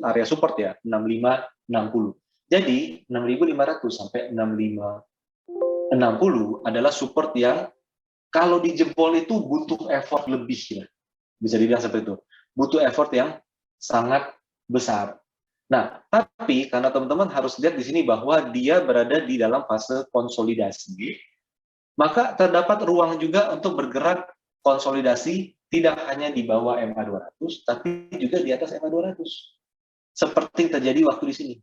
area support ya, 6560. Jadi 6500 sampai 6560 adalah support yang kalau dijebol itu butuh effort lebih ya. Bisa dibilang seperti itu. Butuh effort yang sangat besar. Nah, tapi karena teman-teman harus lihat di sini bahwa dia berada di dalam fase konsolidasi, maka terdapat ruang juga untuk bergerak konsolidasi tidak hanya di bawah MA200, tapi juga di atas MA200. Seperti yang terjadi waktu di sini.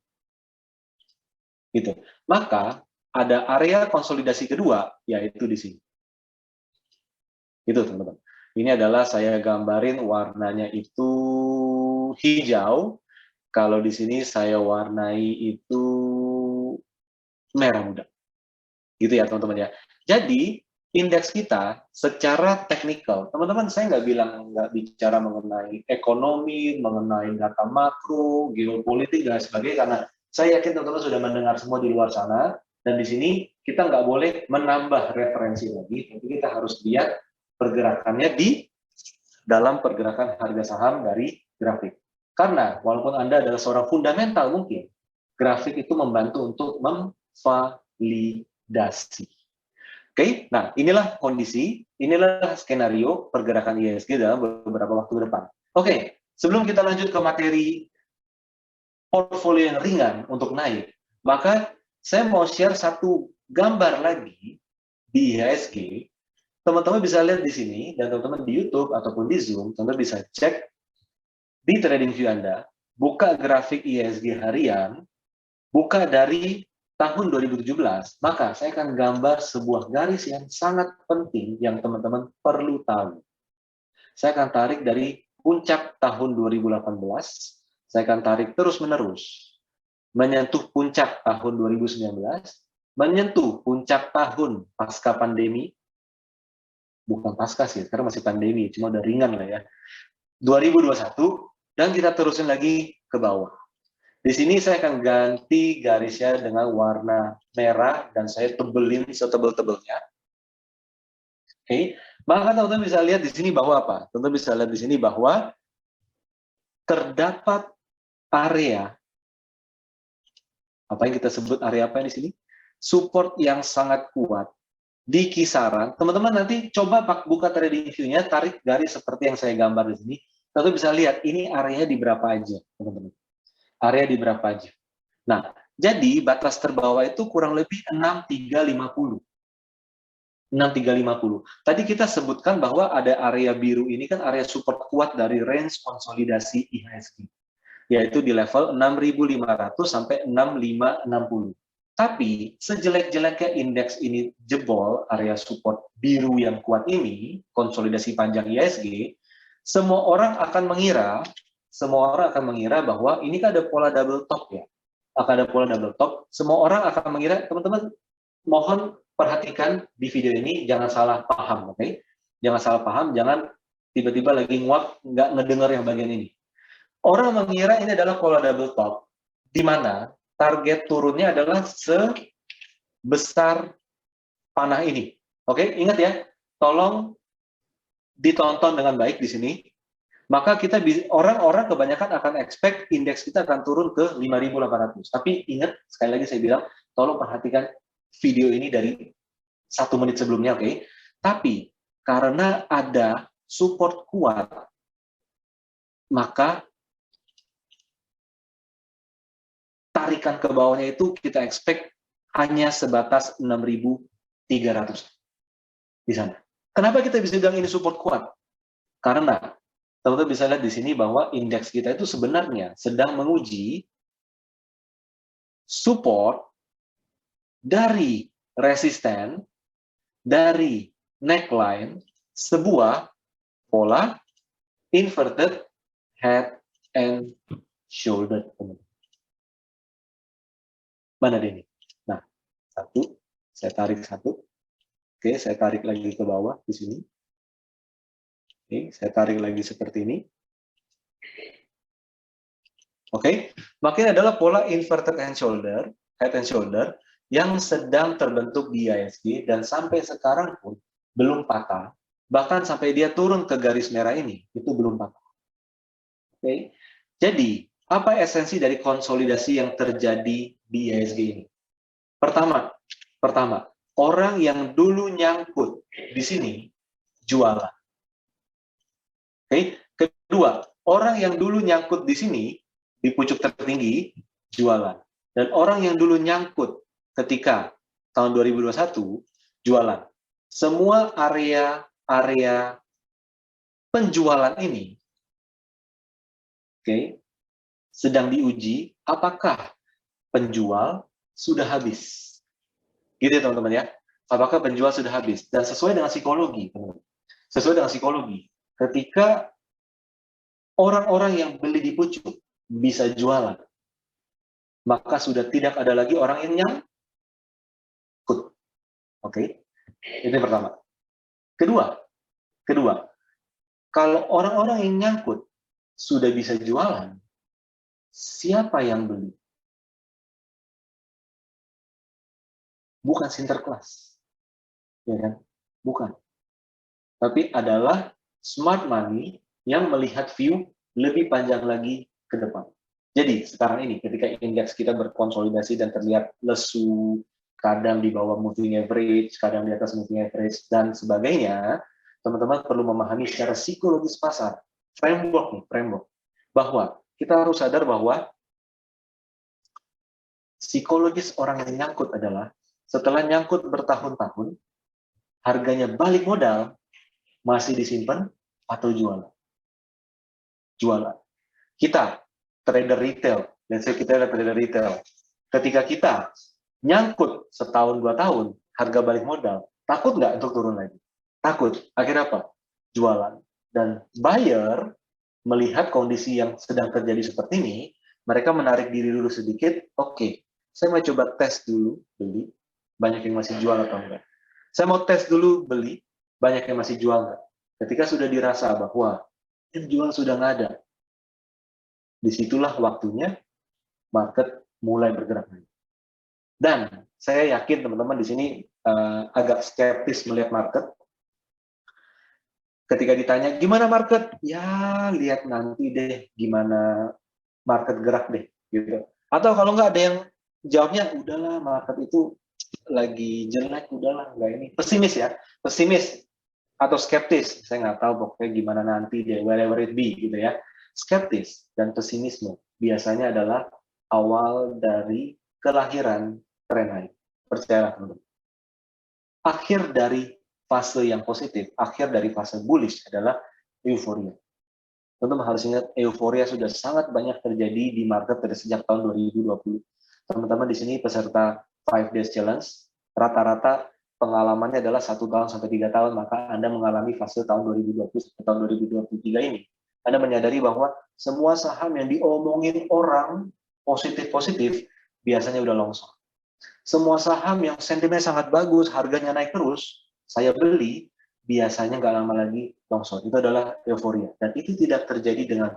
Gitu. Maka ada area konsolidasi kedua, yaitu di sini. Itu teman-teman. Ini adalah saya gambarin warnanya itu hijau. Kalau di sini saya warnai itu merah muda. Gitu ya teman-teman ya. Jadi indeks kita secara teknikal, teman-teman saya nggak bicara mengenai ekonomi, mengenai data makro, geopolitik dan sebagainya, karena saya yakin teman-teman sudah mendengar semua di luar sana, dan di sini kita nggak boleh menambah referensi lagi, tapi kita harus lihat pergerakannya di dalam pergerakan harga saham dari grafik. Karena walaupun Anda adalah seorang fundamental mungkin, grafik itu membantu untuk memvalidasi. Oke, nah inilah kondisi, inilah skenario pergerakan IHSG dalam beberapa waktu ke depan. Oke, sebelum kita lanjut ke materi portfolio yang ringan untuk naik, maka saya mau share satu gambar lagi di IHSG. Teman-teman bisa lihat di sini, dan teman-teman di YouTube ataupun di Zoom, teman-teman bisa cek di TradingView Anda, buka grafik IHSG harian, buka dari tahun 2017, maka saya akan gambar sebuah garis yang sangat penting yang teman-teman perlu tahu. Saya akan tarik dari puncak tahun 2018, saya akan tarik terus-menerus, menyentuh puncak tahun 2019, menyentuh puncak tahun pasca pandemi, bukan pasca sih, karena masih pandemi, cuma udah ringan lah ya, 2021, dan kita terusin lagi ke bawah. Di sini saya akan ganti garisnya dengan warna merah dan saya tebelin setebel-tebelnya. Oke, maka teman-teman bisa lihat di sini bahwa apa? Teman-teman bisa lihat di sini bahwa terdapat area, apa yang kita sebut area apa di sini? Support yang sangat kuat di kisaran. Teman-teman nanti coba buka trading view-nya, tarik garis seperti yang saya gambar di sini. Teman-teman bisa lihat ini area di berapa aja, teman-teman. Area di berapa aja. Nah, jadi batas terbawah itu kurang lebih 6350. 6350. Tadi kita sebutkan bahwa ada area biru ini kan area support kuat dari range konsolidasi IHSG, yaitu di level 6500 sampai 6560. Tapi sejelek-jeleknya indeks ini jebol area support biru yang kuat ini, konsolidasi panjang IHSG, semua orang akan mengira bahwa ini kan ada pola double top ya. Akan ada pola double top, semua orang akan mengira, teman-teman mohon perhatikan di video ini, jangan salah paham, oke? Jangan salah paham, jangan tiba-tiba lagi nguap, nggak ngedengar yang bagian ini. Orang mengira ini adalah pola double top, di mana target turunnya adalah sebesar panah ini. Oke, ingat ya, tolong ditonton dengan baik di sini. Maka kita orang-orang kebanyakan akan expect indeks kita akan turun ke 5.800. Tapi ingat, sekali lagi saya bilang, tolong perhatikan video ini dari 1 menit sebelumnya, oke? Tapi karena ada support kuat, maka tarikan ke bawahnya itu kita expect hanya sebatas 6.300 di sana. Kenapa kita bisa bilang ini support kuat? Karena teman-teman bisa lihat di sini bahwa indeks kita itu sebenarnya sedang menguji support dari resisten, dari neckline, sebuah pola inverted head and shoulder. Mana dia ini? Nah, satu, saya tarik satu. Oke, saya tarik lagi ke bawah di sini. Oke, saya tarik lagi seperti ini. Oke, makin adalah pola inverted head and shoulder yang sedang terbentuk di IHSG dan sampai sekarang pun belum patah. Bahkan sampai dia turun ke garis merah ini, itu belum patah. Oke, jadi Apa esensi dari konsolidasi yang terjadi di IHSG ini? Pertama, orang yang dulu nyangkut di sini jualan. Oke. Kedua, orang yang dulu nyangkut di sini di pucuk tertinggi jualan. Dan orang yang dulu nyangkut ketika tahun 2021 jualan. Semua area penjualan ini sedang diuji apakah penjual sudah habis. Gitu ya teman-teman ya. Apakah penjual sudah habis? Dan sesuai dengan psikologi, teman-teman. Sesuai dengan psikologi. Ketika orang-orang yang beli di pucuk bisa jualan, maka sudah tidak ada lagi orang yang nyangkut. Oke. Itu yang pertama. Kedua, kalau orang-orang yang nyangkut sudah bisa jualan, siapa yang beli? Bukan Sinterklas, ya kan? Bukan. Tapi adalah smart money yang melihat view lebih panjang lagi ke depan. Jadi sekarang ini ketika indeks kita berkonsolidasi dan terlihat lesu, kadang di bawah moving average, kadang di atas moving average, dan sebagainya, teman-teman perlu memahami secara psikologis pasar, framework, bahwa kita harus sadar bahwa psikologis orang yang nyangkut adalah setelah nyangkut bertahun-tahun, harganya balik modal, masih disimpan atau jualan. Kita, trader retail, let's say kita adalah trader retail, ketika kita nyangkut setahun 2 tahun, harga balik modal, takut nggak untuk turun lagi? Takut. Akhirnya apa? Jualan. Dan buyer melihat kondisi yang sedang terjadi seperti ini, mereka menarik diri dulu sedikit, oke, saya mau coba tes dulu, beli, banyak yang masih jual atau enggak. Saya mau tes dulu, beli, banyak yang masih jual enggak. Ketika sudah dirasa bahwa yang jual sudah nggak ada, disitulah waktunya market mulai bergerak. Dan saya yakin teman-teman di sini agak skeptis melihat market. Ketika ditanya, gimana market? Ya, lihat nanti deh gimana market gerak deh. Gitu. Atau kalau nggak ada yang jawabnya, udahlah market itu lagi jelek, udahlah, nggak ini. Pesimis ya, pesimis atau skeptis. Saya nggak tahu pokoknya gimana nanti deh, wherever it be, gitu ya. Skeptis dan pesimisme biasanya adalah awal dari kelahiran tren naik. Percayalah teman-teman. Akhir dari fase yang positif, akhir dari fase bullish adalah euforia. Teman-teman harus ingat, euforia sudah sangat banyak terjadi di market dari sejak tahun 2020. Teman-teman di sini peserta 5 Days Challenge, rata-rata pengalamannya adalah 1 tahun sampai 3 tahun, maka Anda mengalami fase tahun 2020 sampai tahun 2023 ini. Anda menyadari bahwa semua saham yang diomongin orang positif-positif, biasanya udah longsor. Semua saham yang sentimennya sangat bagus, harganya naik terus, saya beli, biasanya nggak lama lagi longsor. Itu adalah euforia. Dan itu tidak terjadi dengan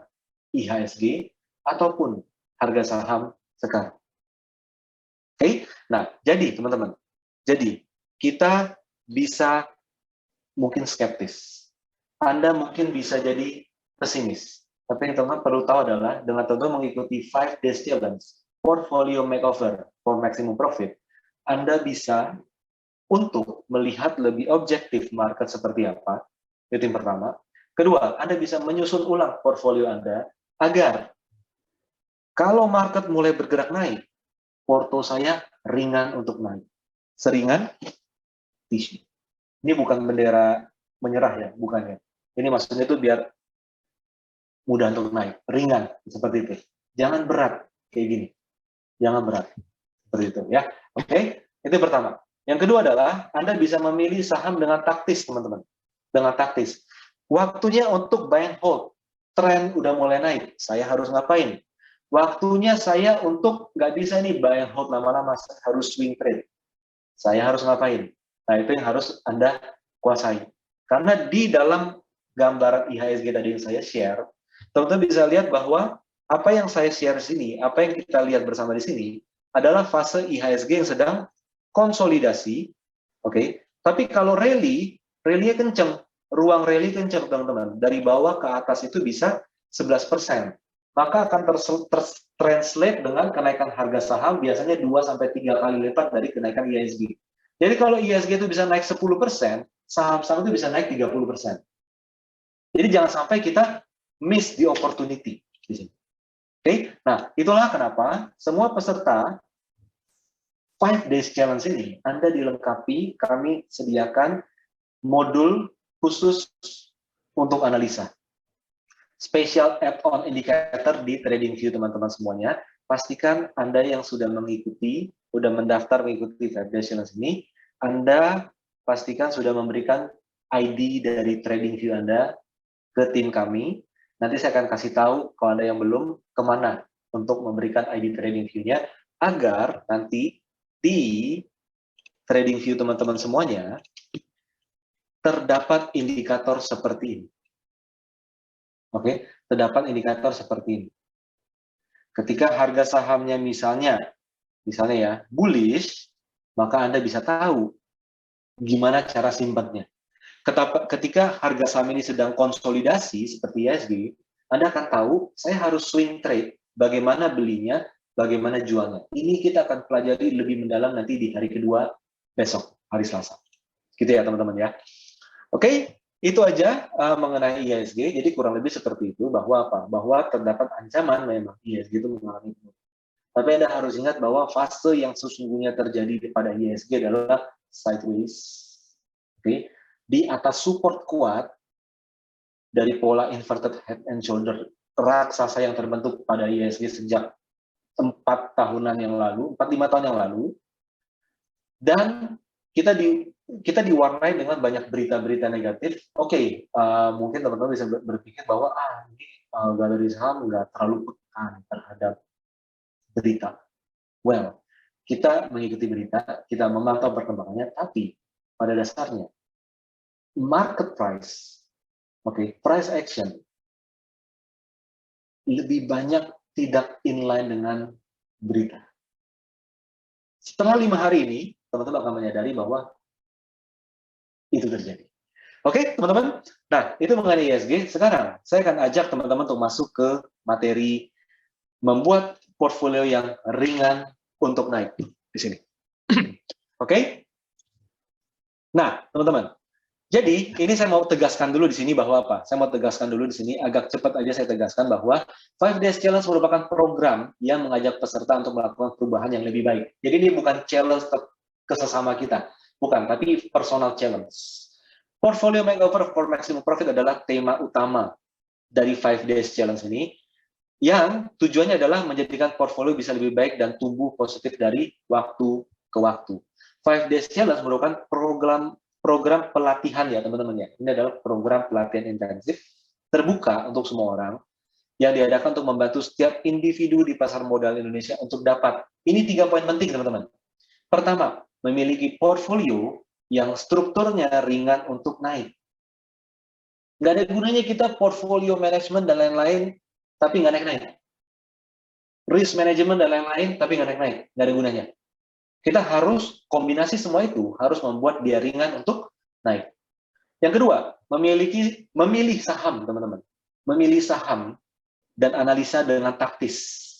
IHSG ataupun harga saham sekarang. Oke? Nah, jadi teman-teman, jadi kita bisa mungkin skeptis. Anda mungkin bisa jadi pesimis. Tapi yang teman-teman perlu tahu adalah dengan teman-teman mengikuti 5 Days Challenge, Portfolio Makeover for Maximum Profit, Anda bisa untuk melihat lebih objektif market seperti apa. Itu yang pertama. Kedua, Anda bisa menyusun ulang portfolio Anda agar kalau market mulai bergerak naik, porto saya ringan untuk naik. Seringan tisu. Ini bukan bendera menyerah ya, bukannya. Ini maksudnya itu biar mudah untuk naik, ringan seperti itu. Jangan berat kayak gini. Jangan berat seperti itu ya. Oke, itu pertama. Yang kedua adalah Anda bisa memilih saham dengan taktis, teman-teman. Dengan taktis. Waktunya untuk buy and hold. Tren udah mulai naik. Saya harus ngapain? Waktunya saya untuk nggak bisa nih buy and hold lama-lama, harus swing trade. Saya harus ngapain? Nah, itu yang harus Anda kuasai. Karena di dalam gambaran IHSG tadi yang saya share, teman-teman bisa lihat bahwa apa yang saya share di sini, apa yang kita lihat bersama di sini, adalah fase IHSG yang sedang konsolidasi, oke. Tapi kalau rally-nya kenceng, ruang rally kenceng teman-teman. Dari bawah ke atas itu bisa 11%. maka akan translate dengan kenaikan harga saham biasanya 2-3 kali lipat dari kenaikan IHSG. Jadi kalau IHSG itu bisa naik 10%, saham-saham itu bisa naik 30%. Jadi jangan sampai kita miss the opportunity di sini. Oke, nah itulah kenapa semua peserta 5 Days Challenge ini Anda dilengkapi, kami sediakan modul khusus untuk analisa. Special add-on indicator di TradingView teman-teman semuanya. Pastikan Anda yang sudah mengikuti, sudah mendaftar mengikuti 5 Days Challenge ini, Anda pastikan sudah memberikan ID dari TradingView Anda ke tim kami. Nanti saya akan kasih tahu kalau Anda yang belum kemana untuk memberikan ID TradingView-nya, agar nanti di TradingView teman-teman semuanya terdapat indikator seperti ini. Oke, terdapat indikator seperti ini. Ketika harga sahamnya misalnya ya bullish, maka Anda bisa tahu gimana cara simpannya. Ketika harga saham ini sedang konsolidasi seperti IHSG, Anda akan tahu saya harus swing trade, bagaimana belinya, bagaimana jualnya. Ini kita akan pelajari lebih mendalam nanti di hari kedua besok, hari Selasa. Gitu ya teman-teman ya. Oke, itu aja mengenai IHSG. Jadi kurang lebih seperti itu, bahwa apa? Bahwa terdapat ancaman memang IHSG itu mengalami penurunan. Tapi Anda harus ingat bahwa fase yang sesungguhnya terjadi pada IHSG adalah sideways. Oke, di atas support kuat dari pola inverted head and shoulder raksasa yang terbentuk pada IHSG sejak 4 tahunan yang lalu, 4-5 tahun yang lalu, dan kita diwarnai dengan banyak berita-berita negatif. Oke, mungkin teman-teman bisa berpikir bahwa ini galeri saham nggak terlalu pekan terhadap berita. Well, kita mengikuti berita, kita memantau perkembangannya, tapi pada dasarnya market price, price action lebih banyak tidak inline dengan berita. Setelah 5 hari ini, teman-teman akan menyadari bahwa itu terjadi. Oke, teman-teman. Nah, itu mengenai IHSG. Sekarang, saya akan ajak teman-teman untuk masuk ke materi membuat portfolio yang ringan untuk naik di sini. Oke? Nah, teman-teman. Jadi, ini saya mau tegaskan dulu di sini bahwa apa? Saya mau tegaskan dulu di sini, agak cepat aja saya tegaskan bahwa 5 Days Challenge merupakan program yang mengajak peserta untuk melakukan perubahan yang lebih baik. Jadi, ini bukan challenge ke sesama kita. Bukan, tapi personal challenge. Portfolio makeover for maximum profit adalah tema utama dari 5 Days Challenge ini, yang tujuannya adalah menjadikan portfolio bisa lebih baik dan tumbuh positif dari waktu ke waktu. 5 Days Challenge merupakan program pelatihan ya teman-teman ya. Ini adalah program pelatihan intensif terbuka untuk semua orang yang diadakan untuk membantu setiap individu di pasar modal Indonesia untuk dapat, ini 3 poin penting teman-teman. Pertama, memiliki portfolio yang strukturnya ringan untuk naik. Nggak ada gunanya kita portfolio management dan lain-lain, tapi nggak naik-naik. Risk management dan lain-lain, tapi nggak naik-naik. Nggak ada gunanya. Kita harus kombinasi semua itu, harus membuat dia ringan untuk naik. Yang kedua, memilih saham, teman-teman. Memilih saham dan analisa dengan taktis.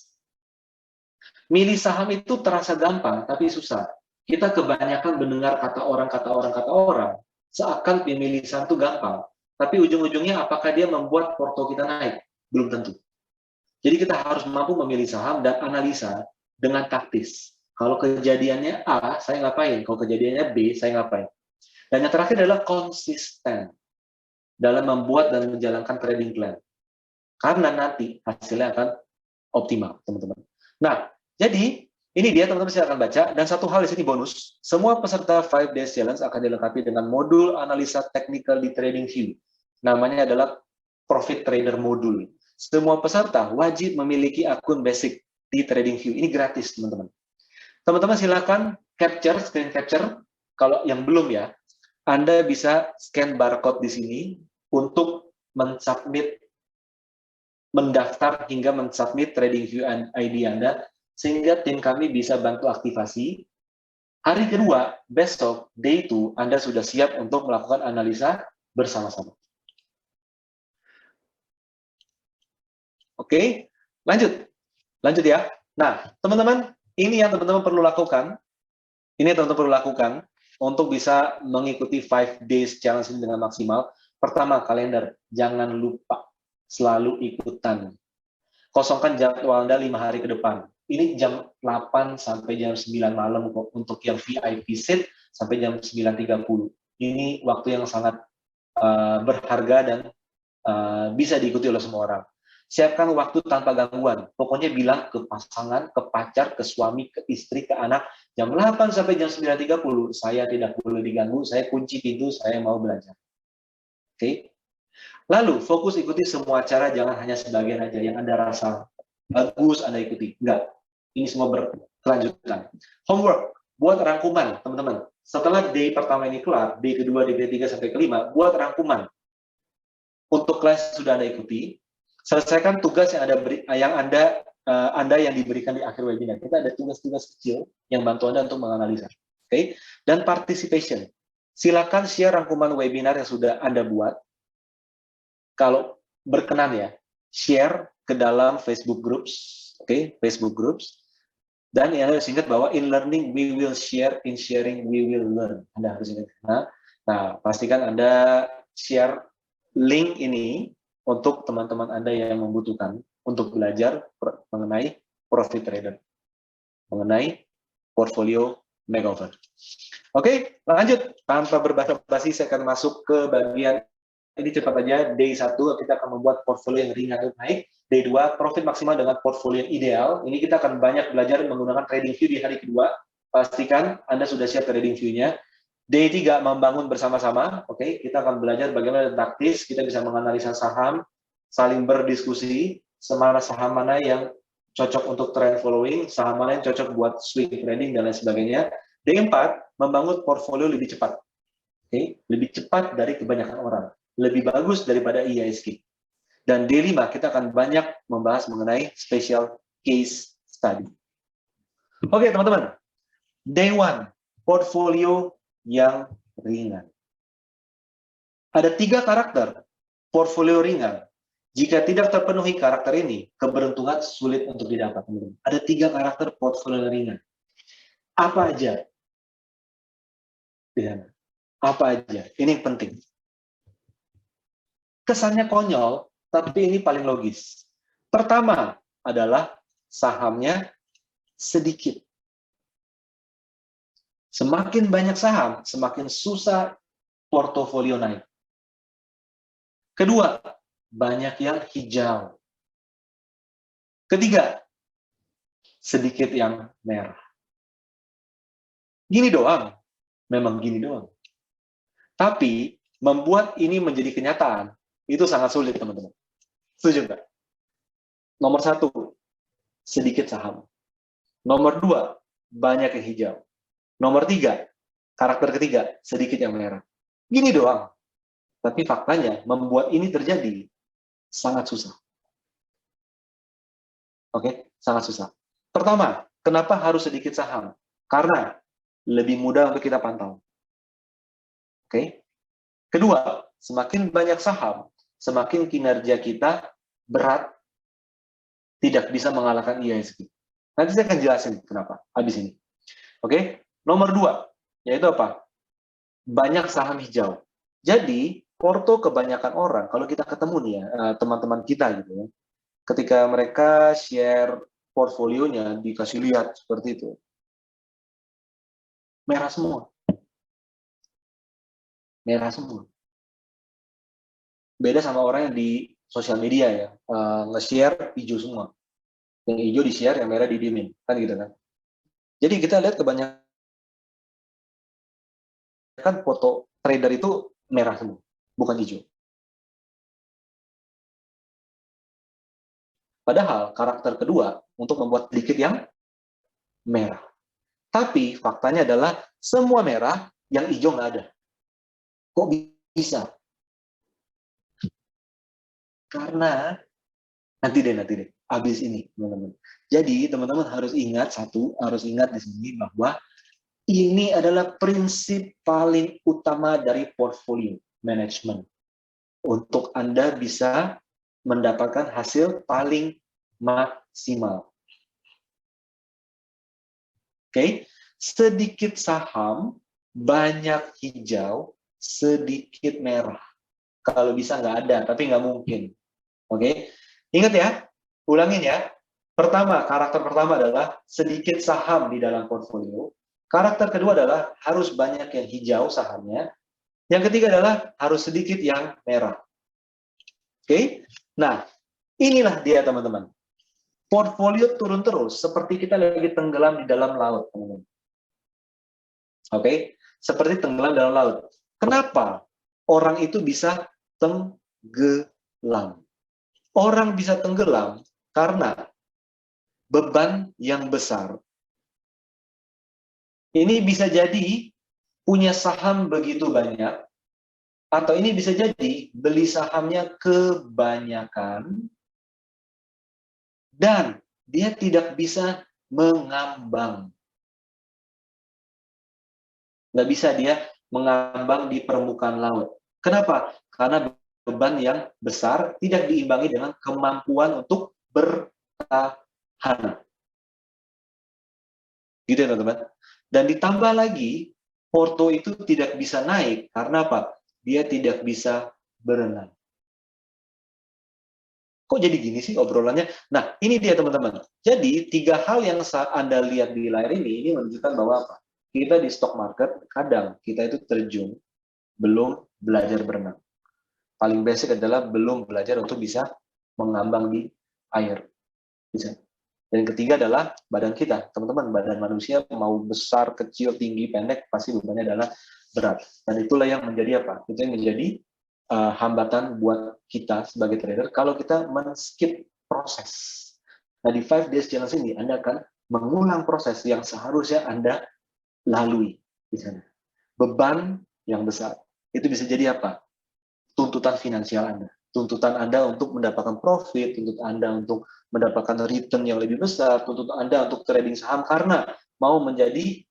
Milih saham itu terasa gampang, tapi susah. Kita kebanyakan mendengar kata orang, seakan memilih saham itu gampang. Tapi ujung-ujungnya apakah dia membuat porto kita naik? Belum tentu. Jadi kita harus mampu memilih saham dan analisa dengan taktis. Kalau kejadiannya A, saya ngapain? Kalau kejadiannya B, saya ngapain? Dan yang terakhir adalah konsisten dalam membuat dan menjalankan trading plan. Karena nanti hasilnya akan optimal, teman-teman. Nah, jadi ini dia teman-teman, saya akan baca. Dan satu hal di sini bonus, semua peserta 5 Days Challenge akan dilengkapi dengan modul analisa technical di TradingView. Namanya adalah Profit Trader Module. Semua peserta wajib memiliki akun basic di TradingView. Ini gratis, teman-teman. Teman-teman silakan screen capture. Kalau yang belum ya, Anda bisa scan barcode di sini untuk mendaftar hingga mensubmit TradingView ID Anda, sehingga tim kami bisa bantu aktivasi. Hari kedua, besok, day 2, Anda sudah siap untuk melakukan analisa bersama-sama. Oke, Lanjut, lanjut ya. Nah, teman-teman, ini yang teman-teman perlu lakukan. Ini yang teman-teman perlu lakukan untuk bisa mengikuti 5 days challenge ini dengan maksimal. Pertama, kalender. Jangan lupa selalu ikutan. Kosongkan jadwal Anda 5 hari ke depan. Ini jam 8 sampai jam 9 malam kok untuk yang VIP seat sampai jam 9.30. Ini waktu yang sangat berharga dan bisa diikuti oleh semua orang. Siapkan waktu tanpa gangguan. Pokoknya bilang ke pasangan, ke pacar, ke suami, ke istri, ke anak, jam 8 sampai jam 9.30, saya tidak boleh diganggu, saya kunci pintu, saya mau belajar. Oke? Lalu, fokus ikuti semua acara, jangan hanya sebagian aja. Yang Anda rasa bagus, Anda ikuti. Enggak. Ini semua berkelanjutan. Homework, buat rangkuman, teman-teman. Setelah day pertama ini kelar, day kedua, day ketiga, sampai kelima, buat rangkuman. Untuk kelas sudah Anda ikuti, selesaikan tugas yang Anda yang diberikan di akhir webinar. Kita ada tugas-tugas kecil yang bantu Anda untuk menganalisa. Oke? Dan participation. Silakan share rangkuman webinar yang sudah Anda buat. Kalau berkenan ya, share ke dalam Facebook groups, oke? Facebook groups. Dan Anda harus ingat bahwa in learning we will share, in sharing we will learn. Anda harus ingat. Nah, pastikan Anda share link ini untuk teman-teman Anda yang membutuhkan untuk belajar mengenai profit trader, mengenai portfolio makeover. Oke, lanjut. Tanpa berbasa-basi, saya akan masuk ke bagian ini cepat aja. Day 1, kita akan membuat portfolio yang ringan dan naik. Day 2, profit maksimal dengan portfolio yang ideal. Ini kita akan banyak belajar menggunakan trading view di hari kedua. Pastikan Anda sudah siap trading view-nya. Day 3, membangun bersama-sama. Oke, kita akan belajar bagaimana taktis, kita bisa menganalisa saham, saling berdiskusi, saham mana yang cocok untuk trend following, saham mana yang cocok buat swing trading, dan lain sebagainya. Day 4, membangun portfolio lebih cepat. Oke, lebih cepat dari kebanyakan orang. Lebih bagus daripada IISG. Dan day 5, kita akan banyak membahas mengenai special case study. Oke, teman-teman. Day 1, portfolio yang ringan. Ada 3 karakter portfolio ringan. Jika tidak terpenuhi karakter ini, keberuntungan sulit untuk didapat. Ada 3 karakter portfolio ringan. Apa aja? Apa aja? Ini yang penting. Kesannya konyol, tapi ini paling logis. Pertama adalah sahamnya sedikit. Semakin banyak saham, semakin susah portofolio naik. Kedua, banyak yang hijau. Ketiga, sedikit yang merah. Gini doang, memang gini doang. Tapi, membuat ini menjadi kenyataan, itu sangat sulit, teman-teman. Setuju nggak? Nomor 1, sedikit saham. Nomor 2, banyak yang hijau. Nomor 3, karakter ketiga, sedikit yang merah. Gini doang. Tapi faktanya, membuat ini terjadi sangat susah. Oke, sangat susah. Pertama, kenapa harus sedikit saham? Karena lebih mudah untuk kita pantau. Oke. Kedua, semakin banyak saham, semakin kinerja kita berat, tidak bisa mengalahkan IISG. Nanti saya akan jelasin kenapa habis ini. Oke. Nomor 2, yaitu apa? Banyak saham hijau. Jadi, porto kebanyakan orang, kalau kita ketemu nih ya, teman-teman kita gitu ya, ketika mereka share portfolionya, dikasih lihat seperti itu, merah semua. Merah semua. Beda sama orang yang di sosial media ya, nge-share hijau semua. Yang hijau di-share, yang merah didiemin. Kan gitu kan. Jadi kita lihat kebanyakan foto trader itu merah semua, bukan hijau. Padahal karakter kedua untuk membuat sedikit yang merah. Tapi faktanya adalah semua merah, yang hijau nggak ada. Kok bisa? Karena nanti deh, habis ini, teman-teman. Jadi teman-teman harus ingat di sini bahwa ini adalah prinsip paling utama dari portfolio management untuk Anda bisa mendapatkan hasil paling maksimal. Oke, sedikit saham, banyak hijau, sedikit merah. Kalau bisa nggak ada, tapi nggak mungkin. Oke, ingat ya, ulangin ya. Pertama, karakter pertama adalah sedikit saham di dalam portfolio. Karakter kedua adalah harus banyak yang hijau sahamnya. Yang ketiga adalah harus sedikit yang merah. Oke, nah inilah dia teman-teman. Portfolio turun terus, seperti kita lagi tenggelam di dalam laut, teman-teman. Oke, seperti tenggelam dalam laut. Kenapa orang itu bisa tenggelam? Orang bisa tenggelam karena beban yang besar. Ini bisa jadi punya saham begitu banyak, atau ini bisa jadi beli sahamnya kebanyakan, dan dia tidak bisa mengambang. Nggak bisa dia mengambang di permukaan laut. Kenapa? Karena beban yang besar tidak diimbangi dengan kemampuan untuk bertahan. Gitu ya teman-teman. Dan ditambah lagi, Porto itu tidak bisa naik. Karena apa? Dia tidak bisa berenang. Kok jadi gini sih obrolannya? Nah, ini dia teman-teman. Jadi, 3 hal yang Anda lihat di layar ini menunjukkan bahwa apa? Kita di stock market, kadang kita itu terjun, belum belajar berenang. Paling basic adalah belum belajar untuk bisa mengambang di air. Bisa. Dan ketiga adalah badan kita. Teman-teman, badan manusia mau besar, kecil, tinggi, pendek, pasti bebannya adalah berat. Dan itulah yang menjadi apa? Itu yang menjadi hambatan buat kita sebagai trader kalau kita men-skip proses. Nah, di 5 days challenge ini, Anda akan mengulang proses yang seharusnya Anda lalui di sana. Beban yang besar. Itu bisa jadi apa? Tuntutan finansial Anda. Tuntutan Anda untuk mendapatkan profit, tuntutan Anda untuk mendapatkan return yang lebih besar, tuntutan Anda untuk trading saham karena mau menjadi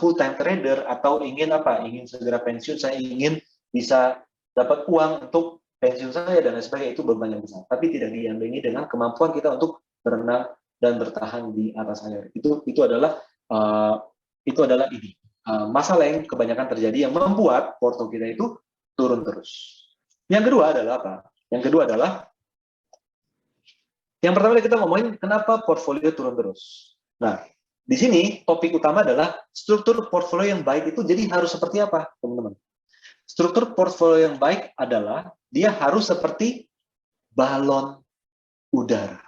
full-time trader atau ingin apa? Ingin segera pensiun, saya ingin bisa dapat uang untuk pensiun saya dan lain sebagainya, itu beban yang besar. Tapi tidak diimbangi dengan kemampuan kita untuk berenang dan bertahan di atas air. Itu adalah ini masalah yang kebanyakan terjadi yang membuat porto kita itu turun terus. Yang kedua adalah apa? Yang kedua adalah yang pertama kita ngomongin kenapa portfolio turun terus. Nah, di sini topik utama adalah struktur portfolio yang baik itu jadi harus seperti apa, teman-teman? Struktur portfolio yang baik adalah dia harus seperti balon udara.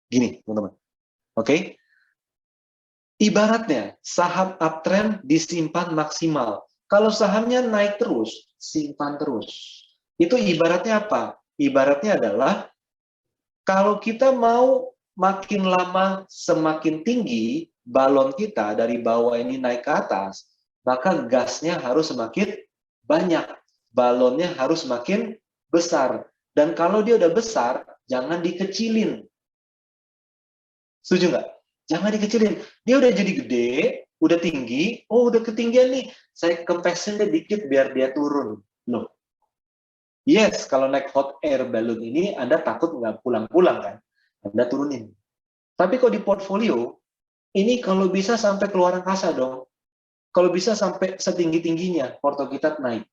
Gini, teman-teman. Oke? Ibaratnya saham uptrend disimpan maksimal. Kalau sahamnya naik terus, simpan terus. Itu ibaratnya apa? Ibaratnya adalah kalau kita mau makin lama semakin tinggi balon kita dari bawah ini naik ke atas, maka gasnya harus semakin banyak, balonnya harus semakin besar. Dan kalau dia udah besar, jangan dikecilin. Setuju nggak? Jangan dikecilin. Dia udah jadi gede, udah tinggi, oh udah ketinggian nih, saya kempesin deh dikit biar dia turun. Loh. Yes, kalau naik hot air balloon ini, Anda takut nggak pulang-pulang kan? Anda turunin. Tapi kalau di portfolio, ini kalau bisa sampai keluar angkasa dong. Kalau bisa sampai setinggi-tingginya, porto kita naik.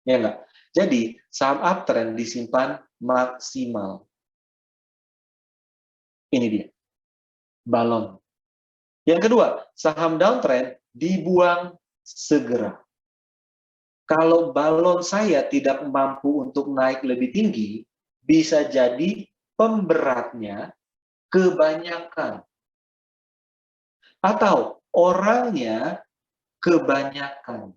Ya enggak? Jadi, saham uptrend disimpan maksimal. Ini dia. Balon. Yang kedua, saham downtrend dibuang segera. Kalau balon saya tidak mampu untuk naik lebih tinggi, bisa jadi pemberatnya kebanyakan. Atau orangnya kebanyakan.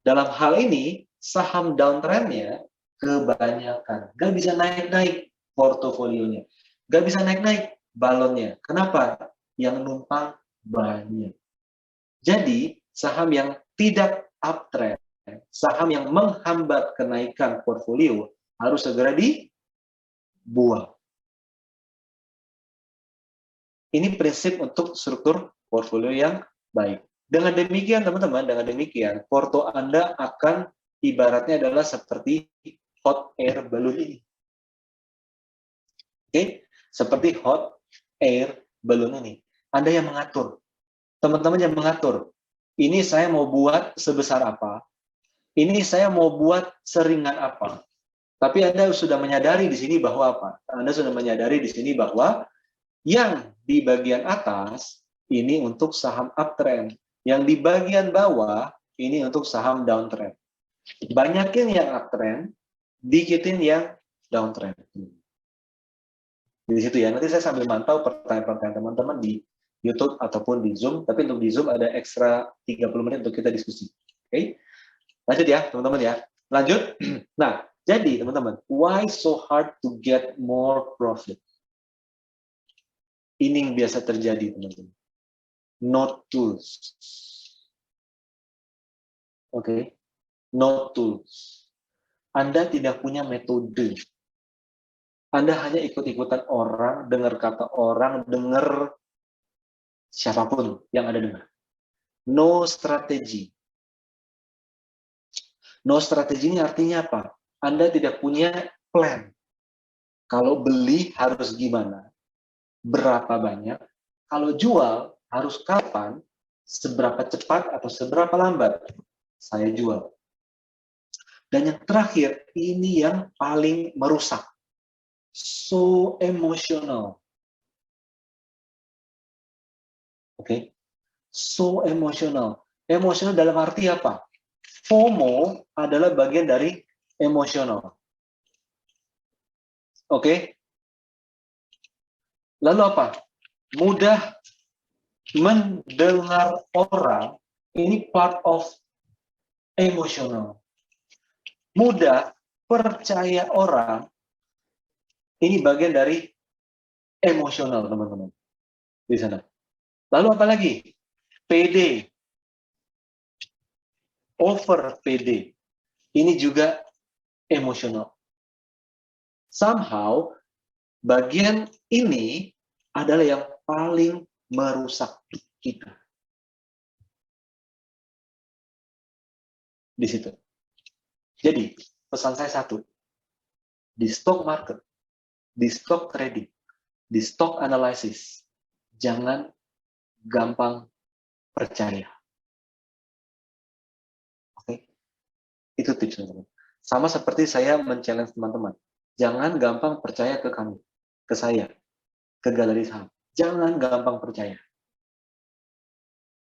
Dalam hal ini, saham downtrend-nya kebanyakan. Nggak bisa naik-naik portofolionya. Nggak bisa naik-naik balonnya. Kenapa? Yang numpang banyak. Jadi, saham yang tidak uptrend, saham yang menghambat kenaikan portfolio, harus segera dibuang. Ini prinsip untuk struktur portfolio yang baik. Dengan demikian, teman-teman, dengan demikian, porto Anda akan ibaratnya adalah seperti hot air balloon ini. Oke, seperti hot air balloon ini. Anda yang mengatur, teman-teman yang mengatur. Ini saya mau buat sebesar apa, ini saya mau buat seringan apa. Tapi Anda sudah menyadari di sini bahwa apa? Anda sudah menyadari di sini bahwa yang di bagian atas ini untuk saham uptrend, yang di bagian bawah ini untuk saham downtrend. Banyakin yang uptrend, dikitin yang downtrend. Di situ ya, nanti saya sambil mantau pertanyaan-pertanyaan teman-teman di YouTube ataupun di Zoom, tapi untuk di Zoom ada ekstra 30 menit untuk kita diskusi. Oke? Lanjut ya, teman-teman ya. Lanjut. Nah, jadi teman-teman, why so hard to get more profit? Ini yang biasa terjadi, teman-teman. No tools. Oke? No tools. Anda tidak punya metode. Anda hanya ikut-ikutan orang, dengar kata orang, dengar siapapun yang Anda dengar. No strategi. No strategi ini artinya apa? Anda tidak punya plan. Kalau beli harus gimana? Berapa banyak? Kalau jual harus kapan? Seberapa cepat atau seberapa lambat saya jual? Dan yang terakhir, ini yang paling merusak. So emotional. Oke? So emotional. Emotional dalam arti apa? FOMO adalah bagian dari emosional. Oke? Lalu apa? Mudah mendengar orang, ini part of emosional. Mudah percaya orang, ini bagian dari emosional, teman-teman. Di sana. Lalu apa lagi? PD. Over PD. Ini juga emosional. Somehow, bagian ini adalah yang paling merusak kita. Di situ. Jadi, pesan saya satu. Di stock market, di stock trading, di stock analysis, jangan gampang percaya. Oke? Itu tips, teman-teman. Sama seperti saya men-challenge teman-teman. Jangan gampang percaya ke kami, ke saya, ke galeri saham. Jangan gampang percaya.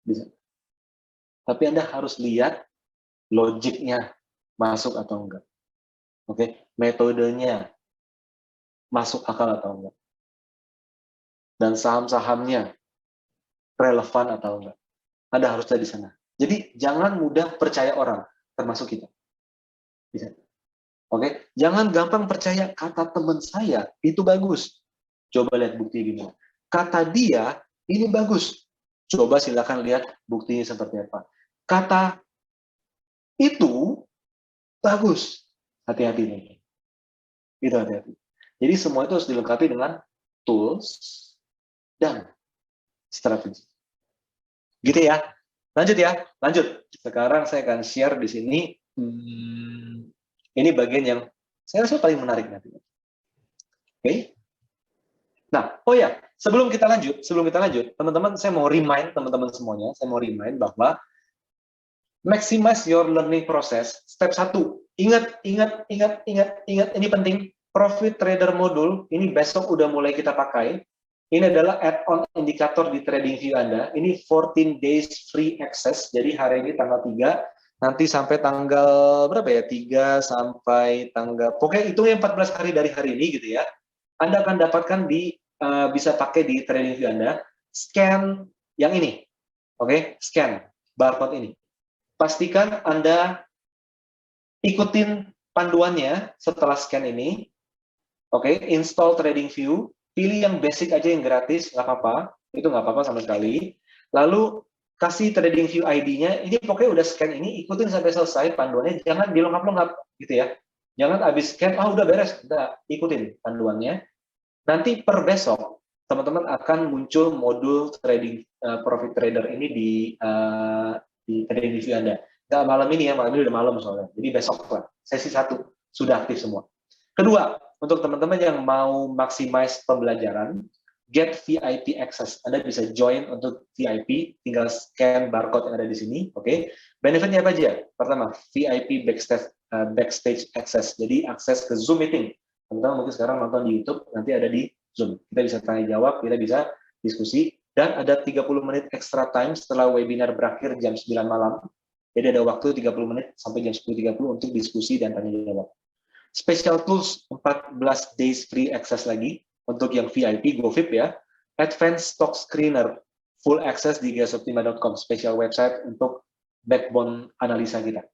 Bisa. Tapi Anda harus lihat logiknya masuk atau enggak. Oke, metodenya masuk akal atau enggak. Dan saham-sahamnya relevan atau enggak. Anda harus lihat di sana. Jadi jangan mudah percaya orang, termasuk kita. Bisa. Oke, jangan gampang percaya kata teman saya itu bagus. Coba lihat bukti gimana. Kata dia ini bagus. Coba silakan lihat buktinya seperti apa. Kata itu bagus. Hati-hati nih. Itu hati-hati. Jadi semua itu harus dilengkapi dengan tools dan strategi. Gitu ya. Lanjut ya. Lanjut. Sekarang saya akan share di sini. Ini bagian yang saya rasa paling menarik nanti. Oke. Nah, oh ya, sebelum kita lanjut, teman-teman, saya mau remind teman-teman semuanya, bahwa maximize your learning process. Step 1, ingat, ini penting. Profit Trader Module, ini besok udah mulai kita pakai. Ini adalah add-on indikator di TradingView Anda. Ini 14 days free access. Jadi hari ini tanggal 3, nanti sampai tanggal berapa ya? 3 sampai tanggal, pokoknya itu yang 14 hari dari hari ini gitu ya. Anda akan dapatkan di bisa pakai di TradingView Anda. Scan yang ini. Oke, scan barcode ini. Pastikan Anda ikutin panduannya setelah scan ini. Oke, install TradingView, pilih yang basic aja yang gratis, nggak apa-apa, itu nggak apa-apa sama sekali. Lalu kasih TradingView ID-nya, ini pokoknya udah scan ini, ikutin sampai selesai panduannya, jangan dilengkap-lengkap gitu ya. Jangan habis scan, udah beres, udah ikutin panduannya. Nanti per besok, teman-teman akan muncul modul trading profit trader ini di TradingView Anda. Nggak malam ini ya, malam ini udah malam soalnya. Jadi besok lah, sesi 1. sudah aktif semua. Kedua, untuk teman-teman yang mau maximize pembelajaran, get VIP access. Anda bisa join untuk VIP, tinggal scan barcode yang ada di sini. Oke, benefitnya apa aja? Pertama, VIP backstage access. Jadi akses ke Zoom meeting. Teman-teman mungkin sekarang nonton di YouTube, nanti ada di Zoom. Kita bisa tanya jawab, kita bisa diskusi, dan ada 30 menit extra time setelah webinar berakhir jam 9 malam. Jadi ada waktu 30 menit sampai jam 10.30 untuk diskusi dan tanya jawab. Special tools 14 days free access lagi untuk yang VIP, GoVIP ya. Advanced Stock Screener, full access di geosoptima.com, special website untuk backbone analisa kita.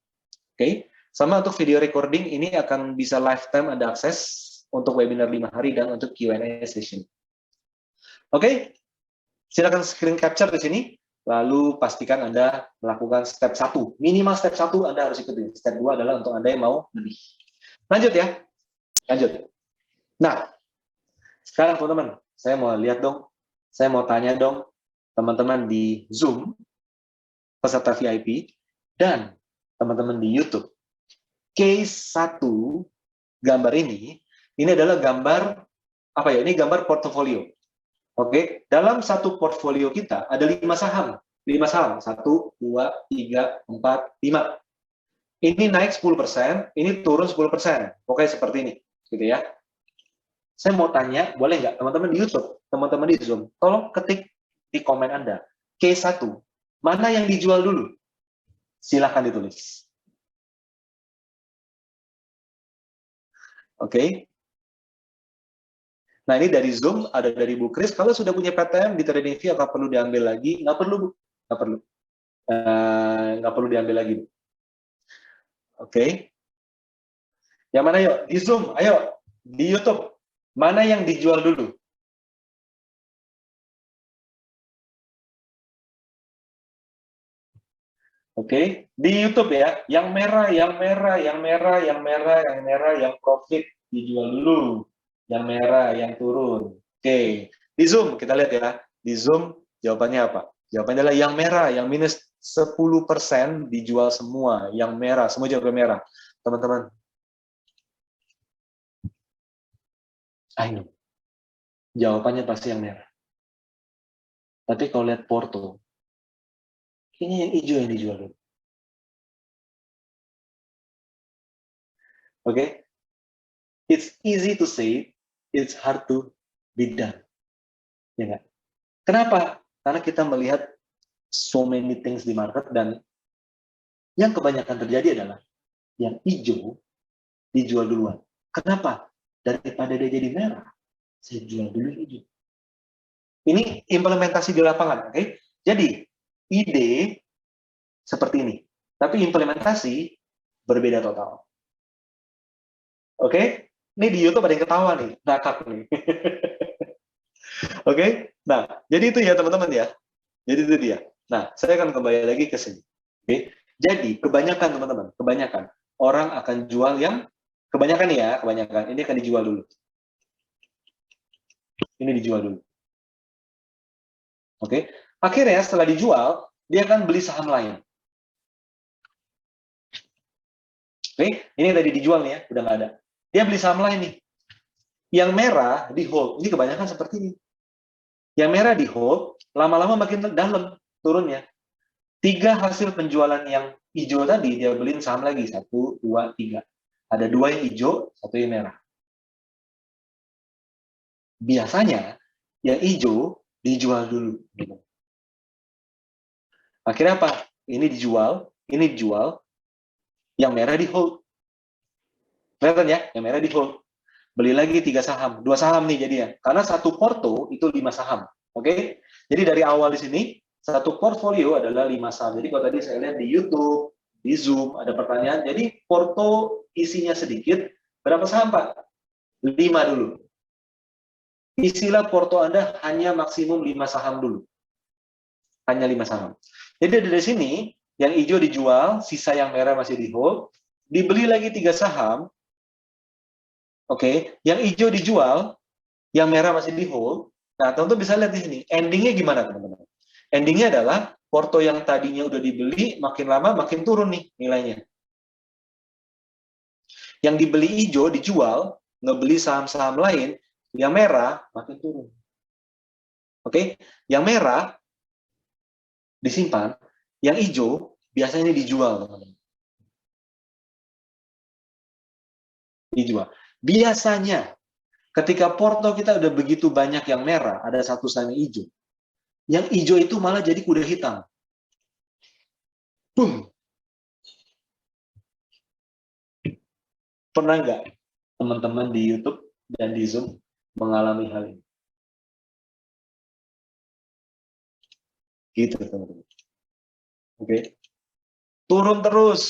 Oke, sama untuk video recording ini akan bisa lifetime Anda akses untuk webinar 5 hari dan untuk Q&A session. Oke, silakan screen capture di sini. Lalu pastikan Anda melakukan step 1. Minimal step 1 Anda harus ikuti. Step 2 adalah untuk Anda yang mau lebih. Lanjut ya. Lanjut. Nah, sekarang teman-teman, saya mau lihat dong. Saya mau tanya dong, teman-teman di Zoom, peserta VIP, dan teman-teman di YouTube. Case 1, gambar ini adalah gambar, apa ya, ini gambar portofolio. Oke, dalam satu portfolio kita ada 5 saham. 5 saham, 1, 2, 3, 4, 5. Ini naik 10%, ini turun 10%. Pokoknya seperti ini, gitu ya. Saya mau tanya, boleh nggak teman-teman di YouTube, teman-teman di Zoom, tolong ketik di komen Anda, case 1, mana yang dijual dulu? Silahkan ditulis. Oke. Nah, ini dari Zoom, ada dari Bu Kris. Kalau sudah punya PTM di TradingView, apa perlu diambil lagi? Nggak perlu, Bu. Nggak perlu. Nggak perlu diambil lagi, Bu. Oke. Yang mana yuk? Di Zoom, ayo. Di YouTube, mana yang dijual dulu? Oke. Di YouTube ya, yang merah, yang merah, yang merah, yang merah, yang merah, yang profit dijual dulu. Yang merah, yang turun. Oke. Di Zoom, kita lihat ya. Di Zoom, jawabannya apa? Jawabannya adalah yang merah, yang minus 10% dijual semua. Yang merah, semua jawaban merah. Teman-teman. Ayo. Jawabannya pasti yang merah. Tapi kalau lihat Porto, kayaknya yang hijau yang dijual dulu. Oke? It's easy to say, it's hard to be done. Ya nggak? Kenapa? Karena kita melihat so many things di market, dan yang kebanyakan terjadi adalah yang hijau dijual duluan. Kenapa? Daripada dia jadi merah, saya jual dulu hijau. Ini implementasi di lapangan, oke? Jadi, ide seperti ini. Tapi implementasi berbeda total. Oke? Ini di YouTube ada yang ketawa nih, ngakak nih. Oke? Nah, jadi itu ya teman-teman ya. Jadi itu dia. Nah, saya akan kembali lagi ke sini. Oke? Jadi, kebanyakan teman-teman, kebanyakan orang akan jual yang kebanyakan ya, kebanyakan ini akan dijual dulu. Ini dijual dulu. Oke? Akhirnya setelah dijual, dia akan beli saham lain. Oke? Ini tadi dijual nih ya, udah nggak ada. Dia beli saham lain nih. Yang merah di hold. Ini kebanyakan seperti ini. Yang merah di hold, lama-lama makin dalam turunnya. 3 hasil penjualan yang hijau tadi, dia beliin saham lagi. 1, 2, 3. Ada 2 yang hijau, 1 yang merah. Biasanya, yang hijau dijual dulu. Akhirnya apa? Ini dijual, yang merah di hold. Kelihatan ya? Yang merah di hold. Beli lagi 3 saham, 2 saham nih jadinya. Karena satu porto itu 5 saham. Oke? Jadi dari awal di sini, satu portfolio adalah 5 saham. Jadi kalau tadi saya lihat di YouTube, di Zoom, ada pertanyaan, jadi porto isinya sedikit, berapa saham Pak? 5 dulu. Isilah porto Anda hanya maksimum 5 saham dulu. Hanya 5 saham. Jadi dari sini, yang hijau dijual, sisa yang merah masih di hold, dibeli lagi 3 saham. Oke, yang hijau dijual, yang merah masih di hold. Nah, teman-teman bisa lihat di sini. Endingnya gimana, teman-teman? Endingnya adalah porto yang tadinya udah dibeli, makin lama makin turun nih nilainya. Yang dibeli hijau dijual, ngebeli saham-saham lain, yang merah makin turun. Oke, yang merah disimpan, yang hijau biasanya dijual, teman-teman. Dijual. Biasanya ketika porto kita udah begitu banyak yang merah, ada satu saham yang hijau. Yang hijau itu malah jadi kuda hitam. Boom. Pernah nggak teman-teman di YouTube dan di Zoom mengalami hal ini? Gitu, teman-teman. Oke. Turun terus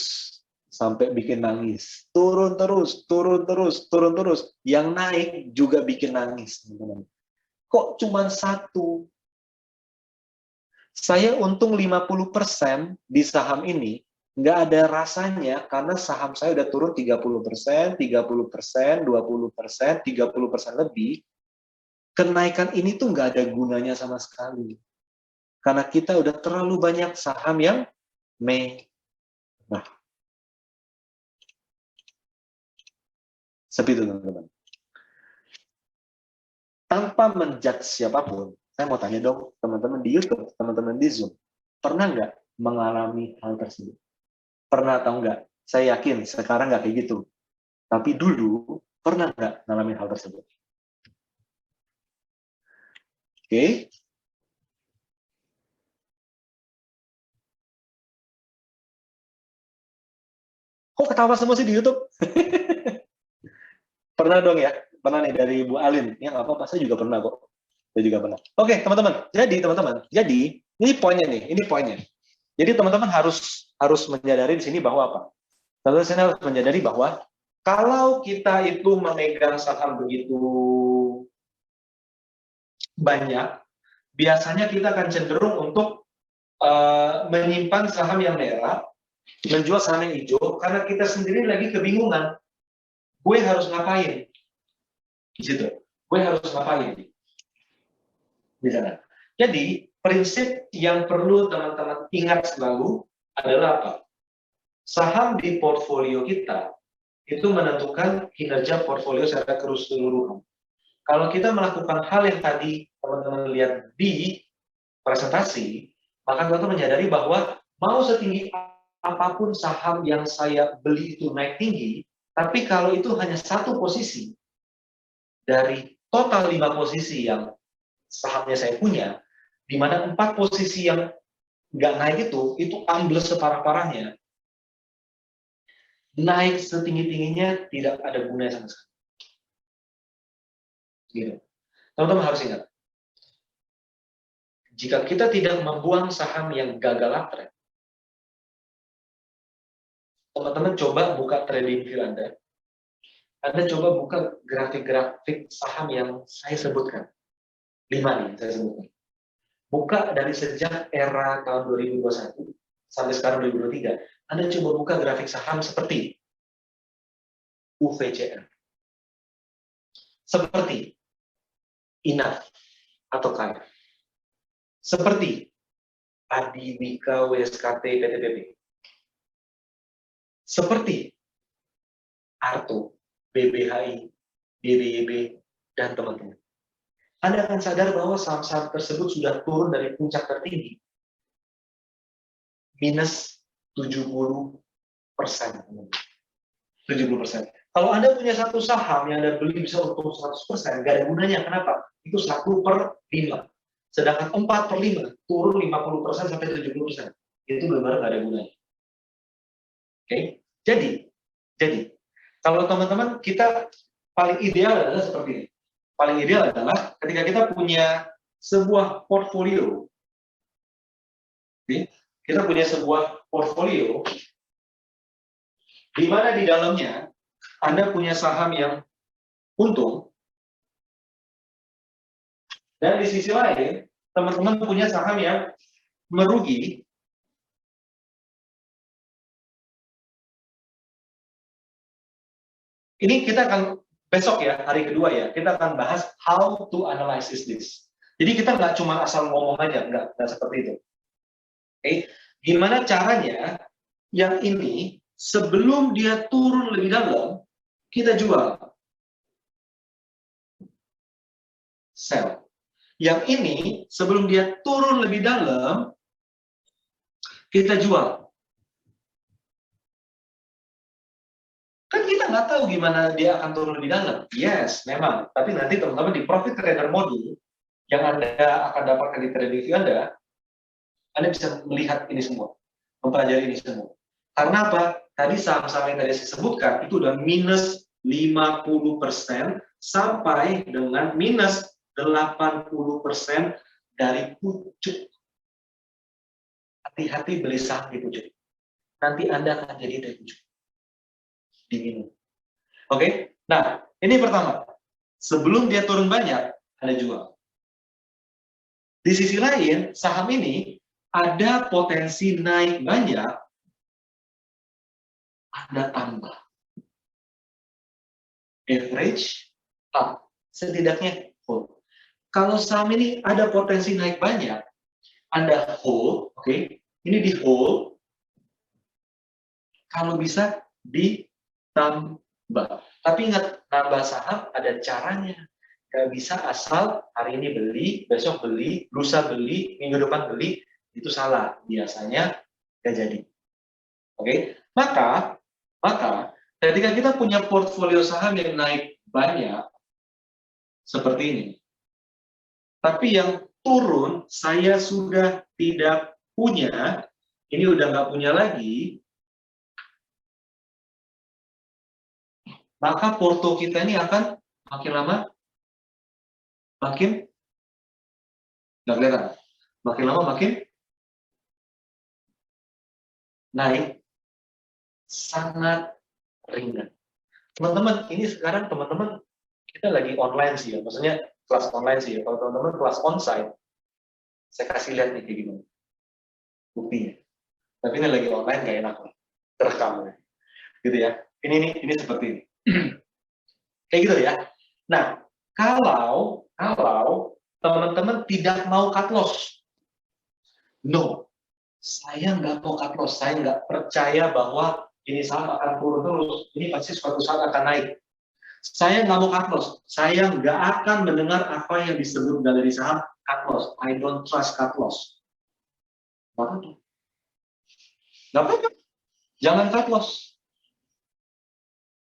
sampai bikin nangis. Turun terus, turun terus, turun terus. Yang naik juga bikin nangis, teman-teman. Kok cuma satu? Saya untung 50% di saham ini, nggak ada rasanya karena saham saya udah turun 30%, 30%, 20%, 30% lebih. Kenaikan ini tuh nggak ada gunanya sama sekali. Karena kita udah terlalu banyak saham yang merah. Seperti itu, teman-teman. Tanpa menjudge siapapun, saya mau tanya dong, teman-teman di YouTube, teman-teman di Zoom, pernah nggak mengalami hal tersebut? Pernah atau enggak? Saya yakin sekarang nggak kayak gitu. Tapi dulu, pernah nggak mengalami hal tersebut? Oke. Kok ketawa semua sih di YouTube? Pernah dong ya? Pernah nih dari Bu Alin. Ya nggak apa-apa, saya juga pernah kok. Saya juga pernah. Oke, teman-teman. Jadi ini poinnya nih, ini poinnya. Jadi teman-teman harus menyadari di sini bahwa apa? Teman-teman harus menyadari bahwa kalau kita itu memegang saham begitu banyak, biasanya kita akan cenderung untuk menyimpan saham yang merah, menjual saham yang hijau, karena kita sendiri lagi kebingungan. Gue harus ngapain? Di situ. Gue harus ngapain? Di sana. Jadi, prinsip yang perlu teman-teman ingat selalu adalah apa? Saham di portfolio kita itu menentukan kinerja portfolio secara keseluruhan. Kalau kita melakukan hal yang tadi teman-teman lihat di presentasi, maka teman-teman menyadari bahwa mau setinggi apapun saham yang saya beli itu naik tinggi, tapi kalau itu hanya satu posisi dari total 5 posisi yang sahamnya saya punya, di mana 4 posisi yang nggak naik itu ambles separah-parahnya, naik setinggi-tingginya tidak ada gunanya sama sekali. Gitu. Teman-teman harus ingat, jika kita tidak membuang saham yang gagal uptrend, teman-teman coba buka trading view Anda coba buka grafik-grafik saham yang saya sebutkan. 5 nih saya sebutkan. Buka dari sejak era tahun 2021 sampai sekarang 2023. Anda coba buka grafik saham seperti UVCR, seperti INAF atau KAIF, seperti Adiwika WSKT PTPP, seperti Arto, BBHI, BBYB, dan teman-teman. Anda akan sadar bahwa saham-saham tersebut sudah turun dari puncak tertinggi minus 70%. 70%. Kalau Anda punya satu saham yang Anda beli bisa untung 100%, nggak ada gunanya. Kenapa? Itu 1/5. Sedangkan 4/5 turun 50% sampai 70%. Itu benar-benar nggak ada gunanya. Oke? Jadi kalau teman-teman, kita paling ideal adalah seperti ini. Paling ideal adalah ketika kita punya sebuah portfolio. Kita punya sebuah portfolio di mana di dalamnya Anda punya saham yang untung, dan di sisi lain teman-teman punya saham yang merugi. Ini kita akan besok ya, hari kedua ya, kita akan bahas how to analyze this. Jadi kita nggak cuma asal ngomong aja, nggak seperti itu. Oke, gimana caranya yang ini sebelum dia turun lebih dalam, kita jual. Sell. Yang ini, sebelum dia turun lebih dalam, kita jual. Kan kita nggak tahu gimana dia akan turun lebih dalam. Yes, memang. Tapi nanti teman-teman di Profit Trader Module, yang Anda akan dapatkan di trading view Anda bisa melihat ini semua. Mempelajari ini semua. Karena apa? Tadi saham-saham yang tadi saya sebutkan, itu udah minus 50% sampai dengan minus 80% dari pucuk. Hati-hati beli saham di pucuk. Nanti Anda akan jadi dari pucuk. Diminum. Oke? Nah, ini pertama. Sebelum dia turun banyak, Anda jual. Di sisi lain, saham ini ada potensi naik banyak, Anda tambah. Average up. Setidaknya hold. Kalau saham ini ada potensi naik banyak, Anda hold, oke? Ini di hold. Kalau bisa ditambah. Tapi ingat, nambah saham ada caranya. Gak bisa asal hari ini beli, besok beli, lusa beli, minggu depan beli, itu salah. Biasanya gak jadi. Oke? Maka ketika kita punya portfolio saham yang naik banyak, seperti ini. Tapi yang turun, saya sudah tidak punya, ini udah nggak punya lagi, maka porto kita ini akan makin lama, makin nggak kelihatan. Makin lama, makin naik, sangat ringan. Teman-teman, ini sekarang teman-teman, kita lagi online sih ya, maksudnya kelas online sih ya. Kalau teman-teman kelas onsite, saya kasih lihat nih kayak gimana buktinya. Tapi ini lagi online nggak enak lah, terekam gitu ya. Ini seperti ini. Kayak gitu ya. Nah, kalau teman-teman tidak mau cut loss, no, saya nggak mau cut loss, saya nggak percaya bahwa ini saham akan turun terus, ini pasti suatu saat akan naik. Saya nggak mau cut loss, saya nggak akan mendengar apa yang disebut galeri saham cut loss. I don't trust cut loss. Nggak apa-apa, jangan cut loss.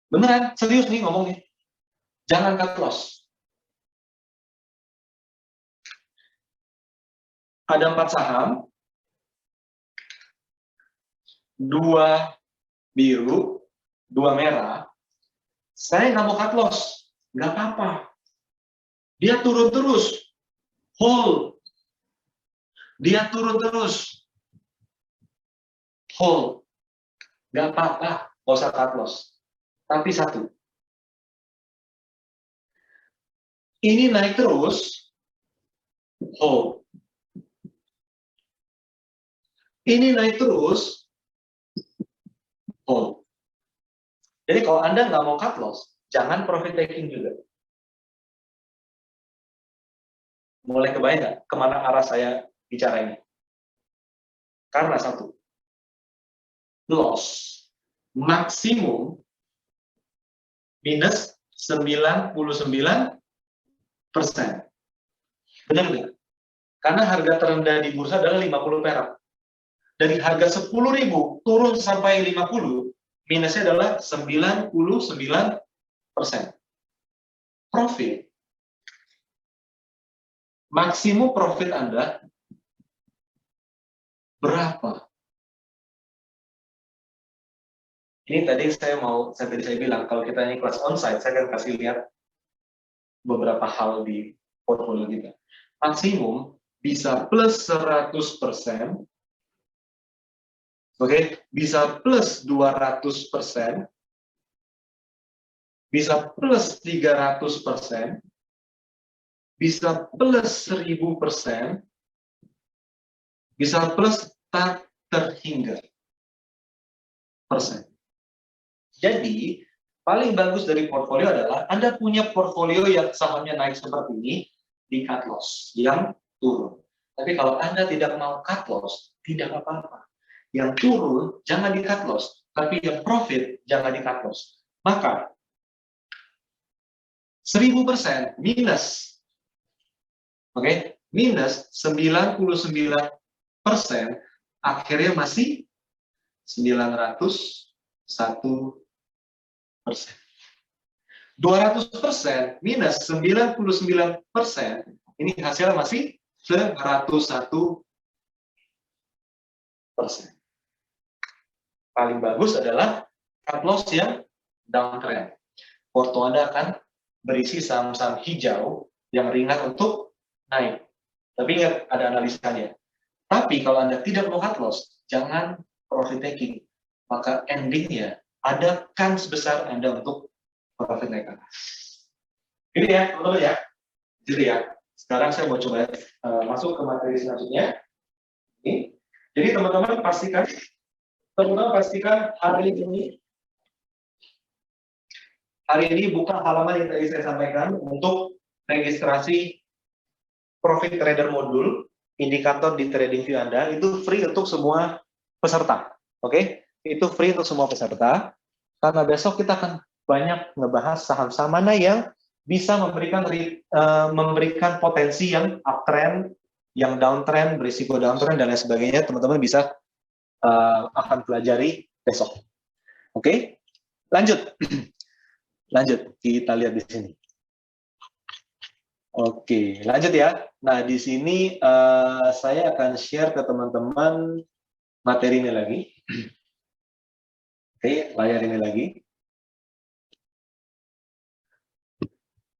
Beneran, serius nih ngomong nih. Jangan cut loss. Ada 4 saham, 2 biru, 2 merah. Saya nggak mau cut loss, nggak apa-apa. Dia turun terus, hold. Dia turun terus, hold. Nggak apa-apa, nggak usah cut loss. Tapi satu, ini naik terus, hold. Ini naik terus, hold. Jadi kalau Anda nggak mau cut loss, jangan profit taking juga. Mulai kebayang nggak kemana arah saya bicara ini? Karena satu, loss maksimum minus 99%. Benar nggak? Karena harga terendah di bursa adalah 50 perak. Dari harga 10.000 turun sampai 50, minusnya adalah 99%. Profit. Maksimum profit Anda berapa? Ini tadi saya bilang, kalau kita ini kelas onsite, saya akan kasih lihat beberapa hal di portfolio kita. Maksimum bisa plus 100%, oke, bisa plus 200%, bisa plus 300%, bisa plus 1000%, bisa plus tak terhingga persen. Jadi, paling bagus dari portfolio adalah Anda punya portfolio yang sahamnya naik seperti ini, di cut loss, yang turun. Tapi kalau Anda tidak mau cut loss, tidak apa-apa. Yang turun, jangan di cut loss. Tapi yang profit, jangan di cut loss. Maka, 1000% minus. Oke, minus 99%, akhirnya masih 901%. 200% minus 99%, ini hasilnya masih 101%. Paling bagus adalah cut loss yang downtrend. Porto Anda akan berisi saham-saham hijau yang ringan untuk naik. Tapi ingat, ada analisanya. Tapi kalau Anda tidak mau cut loss, jangan profit taking. Maka endingnya ada kans besar Anda untuk profit naik atas. Ini ya, teman-teman ya. Jadi ya, sekarang saya mau coba masuk ke materi selanjutnya. Ini. Jadi teman-teman pastikan hari ini buka halaman yang tadi saya sampaikan untuk registrasi profit trader modul indikator di TradingView Anda. Itu free untuk semua peserta. Oke? Itu free untuk semua peserta. Karena besok kita akan banyak ngebahas saham-saham mana yang bisa memberikan potensi yang uptrend, yang downtrend, berisiko downtrend, dan lain sebagainya. Teman-teman bisa akan pelajari besok. Oke? Lanjut. Lanjut, kita lihat di sini. Oke, lanjut ya. Nah, di sini saya akan share ke teman-teman materi ini lagi. Oke, layar ini lagi.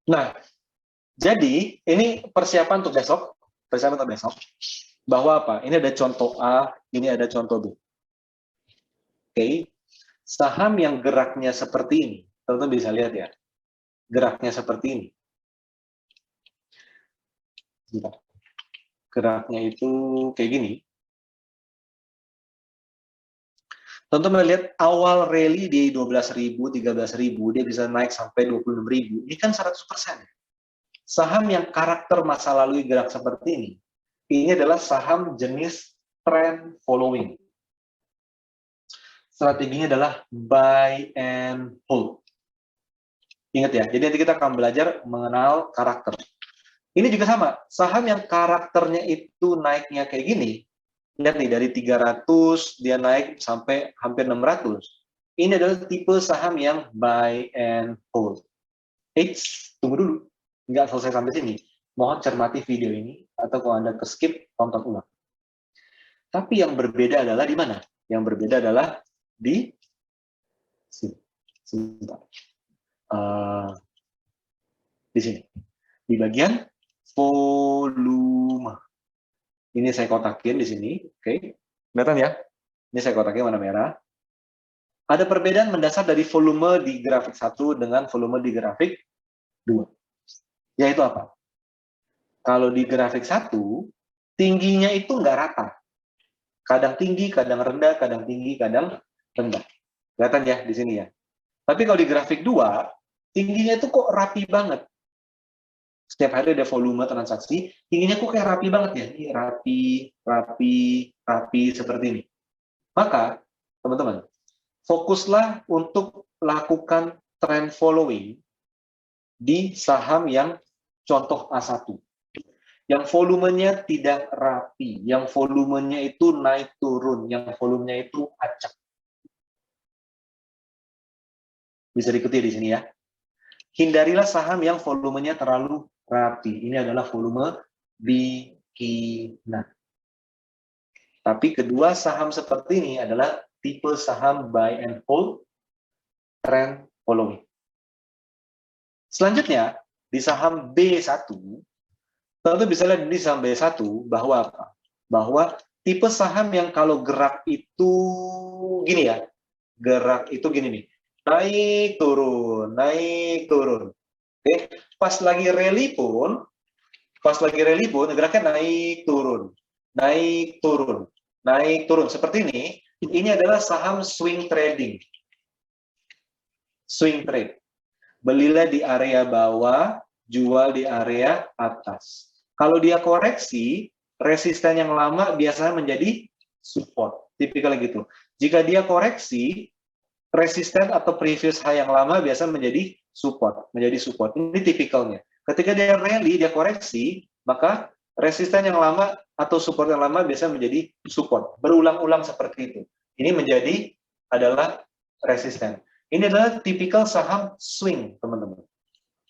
Nah, jadi ini persiapan untuk besok. Bahwa apa? Ini ada contoh A, ini ada contoh B. Oke, saham yang geraknya seperti ini, teman-teman bisa lihat ya. Geraknya seperti ini. Geraknya itu kayak gini. Teman-teman lihat awal rally di 12.000, 13.000, dia bisa naik sampai 26.000. Ini kan 100%. Saham yang karakter masa lalu gerak seperti ini adalah saham jenis trend following. Strateginya adalah buy and hold. Ingat ya, jadi nanti kita akan belajar mengenal karakter. Ini juga sama, saham yang karakternya itu naiknya kayak gini, lihat nih dari 300 dia naik sampai hampir 600. Ini adalah tipe saham yang buy and hold. Tunggu dulu, nggak selesai sampai sini. Mohon cermati video ini, atau kalau Anda ke-skip, tonton ulang. Tapi yang berbeda adalah di mana? Yang berbeda adalah di sini. Di sini. Di bagian volume. Ini saya kotakin di sini, oke. Kelihatan ya? Ini saya kotakin warna merah. Ada perbedaan mendasar dari volume di grafik 1 dengan volume di grafik 2. Yaitu apa? Kalau di grafik 1, tingginya itu nggak rata. Kadang tinggi, kadang rendah, kadang tinggi, kadang rendah. Kelihatan ya di sini ya. Tapi kalau di grafik 2, tingginya itu kok rapi banget. Setiap hari ada volume transaksi, tingginya kok kayak rapi banget ya. Ini rapi seperti ini. Maka, teman-teman, fokuslah untuk lakukan trend following di saham yang contoh A1. Yang volumenya tidak rapi, yang volumenya itu naik turun, yang volumenya itu acak. Bisa diikuti di sini ya. Hindarilah saham yang volumenya terlalu rapi. Ini adalah volume bikinan. Tapi kedua saham seperti ini adalah tipe saham buy and hold, trend following. Selanjutnya, di saham B1, tentu bisa lihat di saham B1 bahwa apa? Bahwa tipe saham yang kalau gerak itu gini ya, gerak itu gini nih, naik turun, oke? Pas lagi rally pun geraknya naik turun, seperti ini. Ini adalah saham swing trading, swing trade. Belilah di area bawah, jual di area atas. Kalau dia koreksi, resisten yang lama biasanya menjadi support, tipikal gitu. Jika dia koreksi, resisten atau previous high yang lama biasa menjadi support, menjadi support. Ini tipikalnya. Ketika dia rally, dia koreksi, maka resisten yang lama atau support yang lama biasa menjadi support. Berulang-ulang seperti itu. Ini menjadi adalah resisten. Ini adalah tipikal saham swing, teman-teman.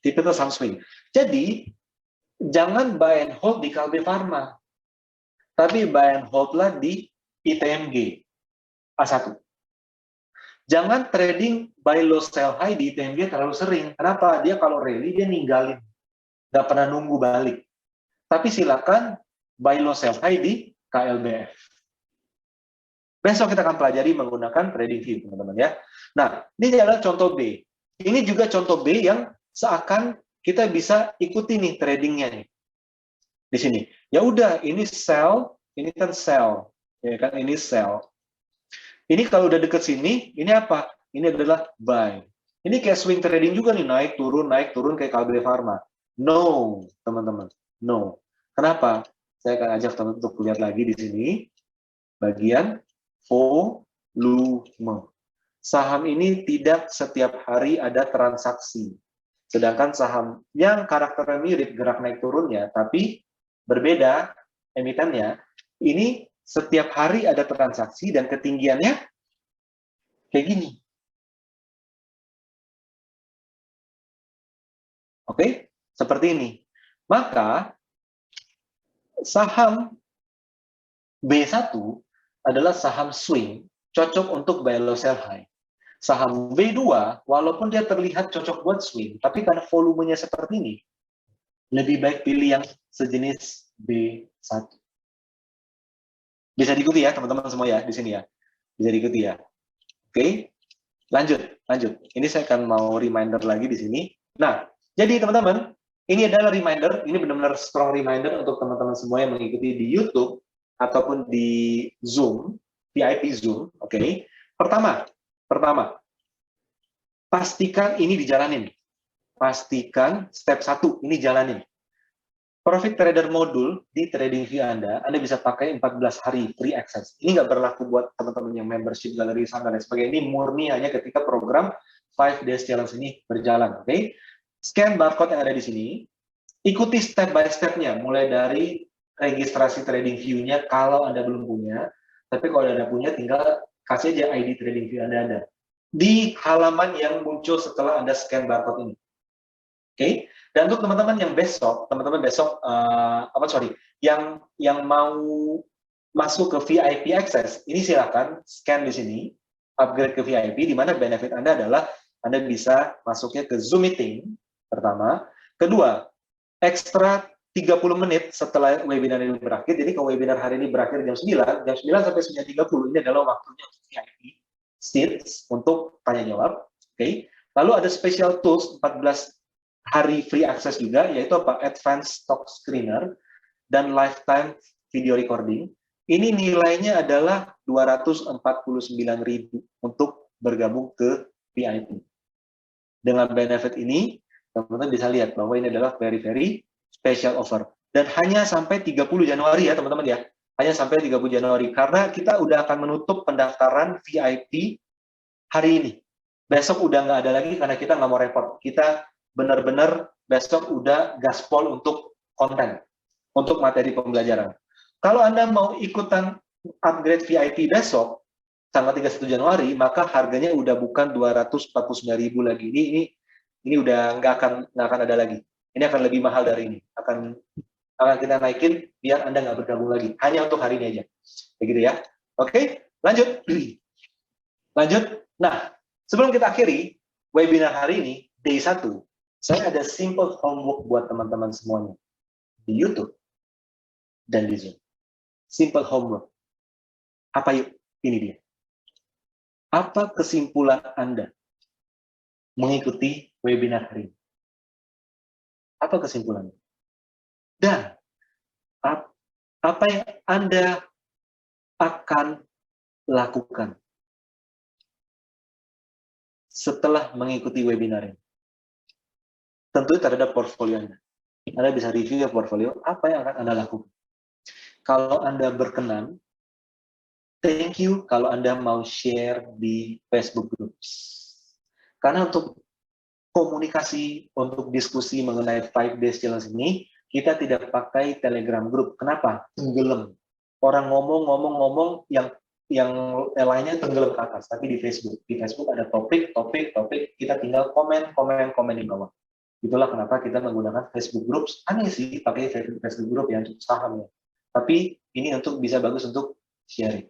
Tipikal saham swing. Jadi, jangan buy and hold di Kalbe Pharma. Tapi buy and hold lah di ITMG A1. Jangan trading buy low sell high di ITMG terlalu sering. Kenapa? Dia kalau rally, dia ninggalin. Nggak pernah nunggu balik. Tapi silakan buy low sell high di KLBF. Besok kita akan pelajari menggunakan trading view, teman-teman ya. Nah, ini adalah contoh B. Ini juga contoh B yang seakan kita bisa ikuti nih tradingnya nih. Di sini. Ya udah, ini sell, ini kan sell. Ya kan, ini sell. Ini kalau udah deket sini, ini apa? Ini adalah buy. Ini kayak swing trading juga nih, naik turun kayak Kalbe Pharma. No, teman-teman. No. Kenapa? Saya akan ajak teman-teman untuk lihat lagi di sini. Bagian volume. Saham ini tidak setiap hari ada transaksi. Sedangkan saham yang karakternya mirip gerak naik turunnya, tapi berbeda emitennya, ini setiap hari ada transaksi dan ketinggiannya kayak gini. Oke, seperti ini. Maka saham B1 adalah saham swing, cocok untuk buy low sell high. Saham B2, walaupun dia terlihat cocok buat swing, tapi karena volumenya seperti ini, lebih baik pilih yang sejenis B1. Bisa diikuti ya teman-teman semua ya di sini ya. Bisa diikuti ya. Oke. Lanjut. Ini saya akan mau reminder lagi di sini. Nah, jadi teman-teman, ini adalah reminder, ini benar-benar strong reminder untuk teman-teman semua yang mengikuti di YouTube ataupun di Zoom, VIP Zoom, oke. Pertama, pastikan ini dijalanin. Pastikan step 1 ini jalanin. Profit Trader Modul di TradingView Anda bisa pakai 14 hari free access. Ini nggak berlaku buat teman-teman yang membership galeri saham dan sebagainya. Ini murni hanya ketika program 5 Days Challenge ini berjalan. Oke? Scan barcode yang ada di sini. Ikuti step by step-nya. Mulai dari registrasi TradingView-nya kalau Anda belum punya. Tapi kalau Anda punya, tinggal kasih aja ID TradingView Anda. Di halaman yang muncul setelah Anda scan barcode ini. Oke, dan untuk teman-teman yang besok, yang mau masuk ke VIP Access, ini silakan scan di sini, upgrade ke VIP, di mana benefit Anda adalah Anda bisa masuknya ke Zoom meeting, pertama. Kedua, ekstra 30 menit setelah webinar ini berakhir, jadi kalau webinar hari ini berakhir jam 9 sampai 9.30, ini adalah waktunya untuk VIP seats untuk tanya-jawab, oke. Lalu ada special tools, 14 hari free access juga, yaitu apa? Advanced Stock Screener dan Lifetime Video Recording. Ini nilainya adalah 249.000 untuk bergabung ke VIP. Dengan benefit ini, teman-teman bisa lihat bahwa ini adalah very, very special offer. Dan hanya sampai 30 Januari ya, teman-teman ya. Hanya sampai 30 Januari. Karena kita udah akan menutup pendaftaran VIP hari ini. Besok udah nggak ada lagi karena kita nggak mau repot. Kita benar-benar besok udah gaspol untuk konten, untuk materi pembelajaran. Kalau Anda mau ikutan upgrade VIP besok, tanggal 31 Januari, maka harganya udah bukan 249.000 lagi. Ini udah nggak akan ada lagi. Ini akan lebih mahal dari ini. Akan kita naikin biar Anda nggak bergabung lagi. Hanya untuk hari ini aja. Begitu ya. Oke, lanjut. Nah, sebelum kita akhiri webinar hari ini, day 1, saya ada simple homework buat teman-teman semuanya di YouTube dan di Zoom. Simple homework. Apa yuk? Ini dia. Apa kesimpulan Anda mengikuti webinar hari ini? Apa kesimpulannya? Dan apa yang Anda akan lakukan setelah mengikuti webinar ini? Tentu terhadap portfolio Anda. Anda bisa review portfolio, apa yang akan Anda lakukan. Kalau Anda berkenan, thank you kalau Anda mau share di Facebook Groups. Karena untuk komunikasi, untuk diskusi mengenai 5 days challenge ini, kita tidak pakai Telegram group. Kenapa? Tenggelam. Orang ngomong, yang lainnya tenggelam ke atas, tapi di Facebook. Di Facebook ada topik, kita tinggal komen di bawah. Itulah kenapa kita menggunakan Facebook Groups. Aneh sih pakai Facebook Group yang untuk saham ya. Tapi ini bisa bagus untuk sharing.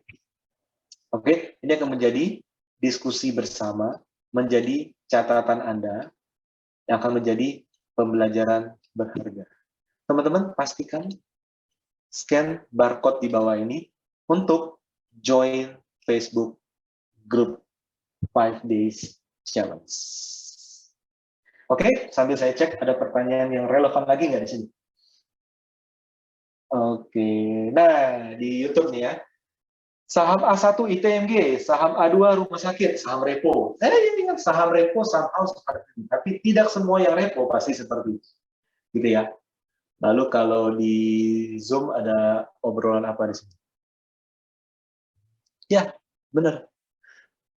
Oke, ini akan menjadi diskusi bersama, menjadi catatan Anda, yang akan menjadi pembelajaran berharga. Teman-teman, pastikan scan barcode di bawah ini untuk join Facebook Group 5 Days Challenge. Oke, sambil saya cek ada pertanyaan yang relevan lagi nggak di sini? Oke, nah di YouTube nih ya. Saham A1 ITMG, saham A2 rumah sakit, saham repo. Saya ingat saham repo somehow seperti ini, tapi tidak semua yang repo pasti seperti itu. Gitu ya. Lalu kalau di Zoom ada obrolan apa di sini? Ya, benar.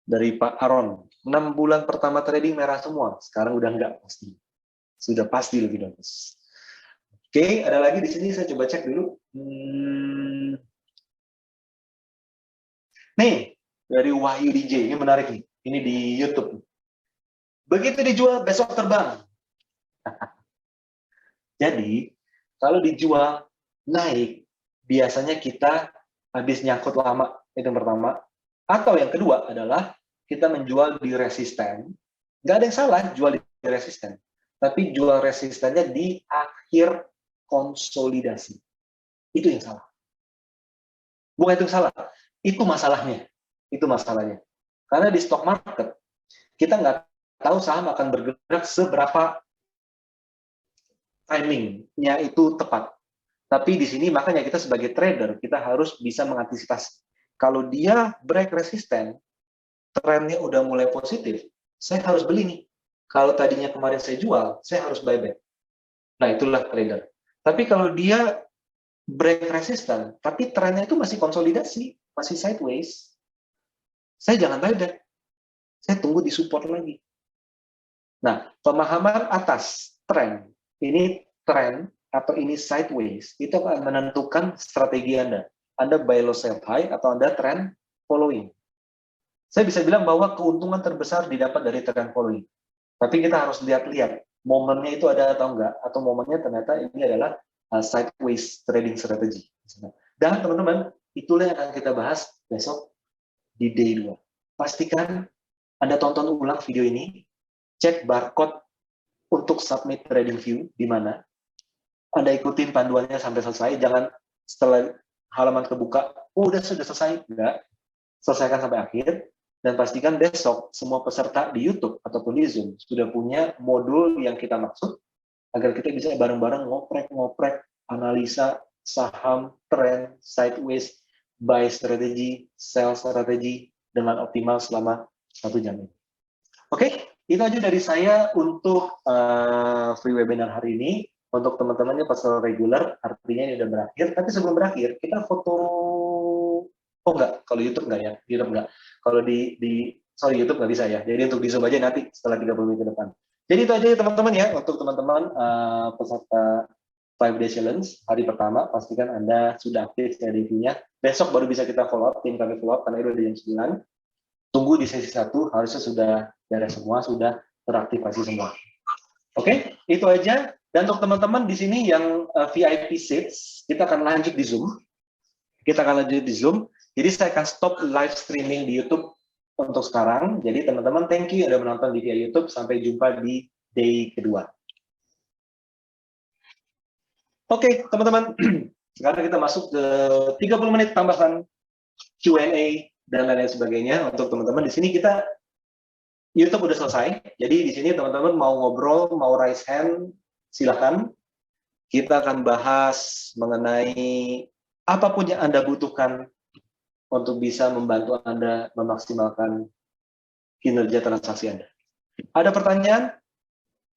Dari Pak Aron, 6 bulan pertama trading merah semua, sekarang udah enggak pasti. Sudah pasti lebih bagus. Oke, ada lagi di sini, saya coba cek dulu. Nih, dari Wahyu DJ, ini menarik nih. Ini di YouTube. Begitu dijual, besok terbang. Jadi, kalau dijual, naik, biasanya kita habis nyangkut lama, itu yang pertama. Atau yang kedua adalah, kita menjual di resisten. Nggak ada yang salah jual di resisten. Tapi jual resistennya di akhir konsolidasi. Itu yang salah. Bukan itu yang salah, itu masalahnya. Itu masalahnya. Karena di stock market, kita nggak tahu saham akan bergerak seberapa timingnya itu tepat. Tapi di sini makanya kita sebagai trader, kita harus bisa mengantisipasi. Kalau dia break resisten, trennya udah mulai positif, saya harus beli nih. Kalau tadinya kemarin saya jual, saya harus buy back. Nah, itulah trader. Tapi kalau dia break resisten, tapi trennya itu masih konsolidasi, masih sideways, saya jangan buy back. Saya tunggu di support lagi. Nah, pemahaman atas tren, ini tren atau ini sideways, itu akan menentukan strategi Anda. Anda buy low sell high atau Anda trend following. Saya bisa bilang bahwa keuntungan terbesar didapat dari trend following. Tapi kita harus lihat-lihat momennya itu ada atau enggak, atau momennya ternyata ini adalah sideways trading strategy. Dan teman-teman, itulah yang akan kita bahas besok di day 2. Pastikan Anda tonton ulang video ini, cek barcode untuk submit trading view di mana. Anda ikutin panduannya sampai selesai, jangan setelah halaman kebuka, oh sudah selesai, enggak. Selesaikan sampai akhir, dan pastikan besok semua peserta di YouTube ataupun di Zoom sudah punya modul yang kita maksud, agar kita bisa bareng-bareng ngoprek analisa saham, tren, sideways, buy strategi, sell strategi dengan optimal selama 1 jam ini. Oke, itu aja dari saya untuk free webinar hari ini. Untuk teman-temannya pasal reguler, artinya ini udah berakhir. Tapi sebelum berakhir, kita foto. Oh enggak, kalau YouTube enggak ya, YouTube enggak. Kalau sorry YouTube nggak bisa ya. Jadi untuk di Zoom aja nanti setelah 30 menit ke depan. Jadi itu aja ya teman-teman ya, untuk teman-teman peserta 5 Day Challenge hari pertama, pastikan Anda sudah aktif review-nya. Besok baru bisa kita follow up, tim kami follow up karena itu udah jam 9. Tunggu di sesi 1, harusnya sudah beres semua, sudah teraktivasi semua. Oke, itu aja. Dan untuk teman-teman di sini yang VIP seats, kita akan lanjut di Zoom. Jadi saya akan stop live streaming di YouTube untuk sekarang. Jadi teman-teman, thank you sudah menonton di via YouTube. Sampai jumpa di day kedua. Oke, teman-teman. Sekarang kita masuk ke 30 menit tambahan Q&A dan lain-lain sebagainya. Untuk teman-teman di sini kita YouTube udah selesai. Jadi di sini teman-teman mau ngobrol, mau raise hand, silakan. Kita akan bahas mengenai apapun yang Anda butuhkan untuk bisa membantu Anda memaksimalkan kinerja transaksi Anda. Ada pertanyaan?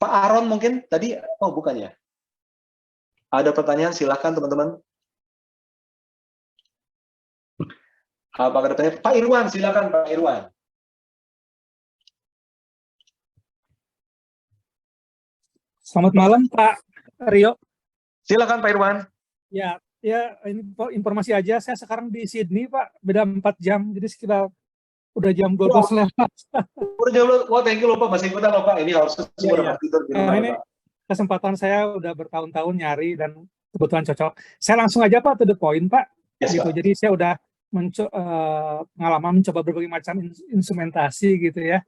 Pak Aron mungkin tadi? Oh, bukan ya? Ada pertanyaan? Silakan teman-teman. Apakah ada pertanyaan? Pak Irwan, silakan Pak Irwan. Selamat malam Pak Rio. Silakan Pak Irwan. Ya, ini informasi aja. Saya sekarang di Sydney Pak, beda 4 jam, jadi sekitar udah jam 12 lewat. Udah jam lu, thank you loh Pak, masih ikutan loh Pak. Ini harusnya semua dapat tidur di rumah ini Pak. kesempatan saya udah bertahun-tahun nyari dan kebetulan cocok. Saya langsung aja Pak to the point Pak. Yes, gitu. Pak. Jadi saya udah pengalaman mencoba berbagai macam instrumentasi gitu ya,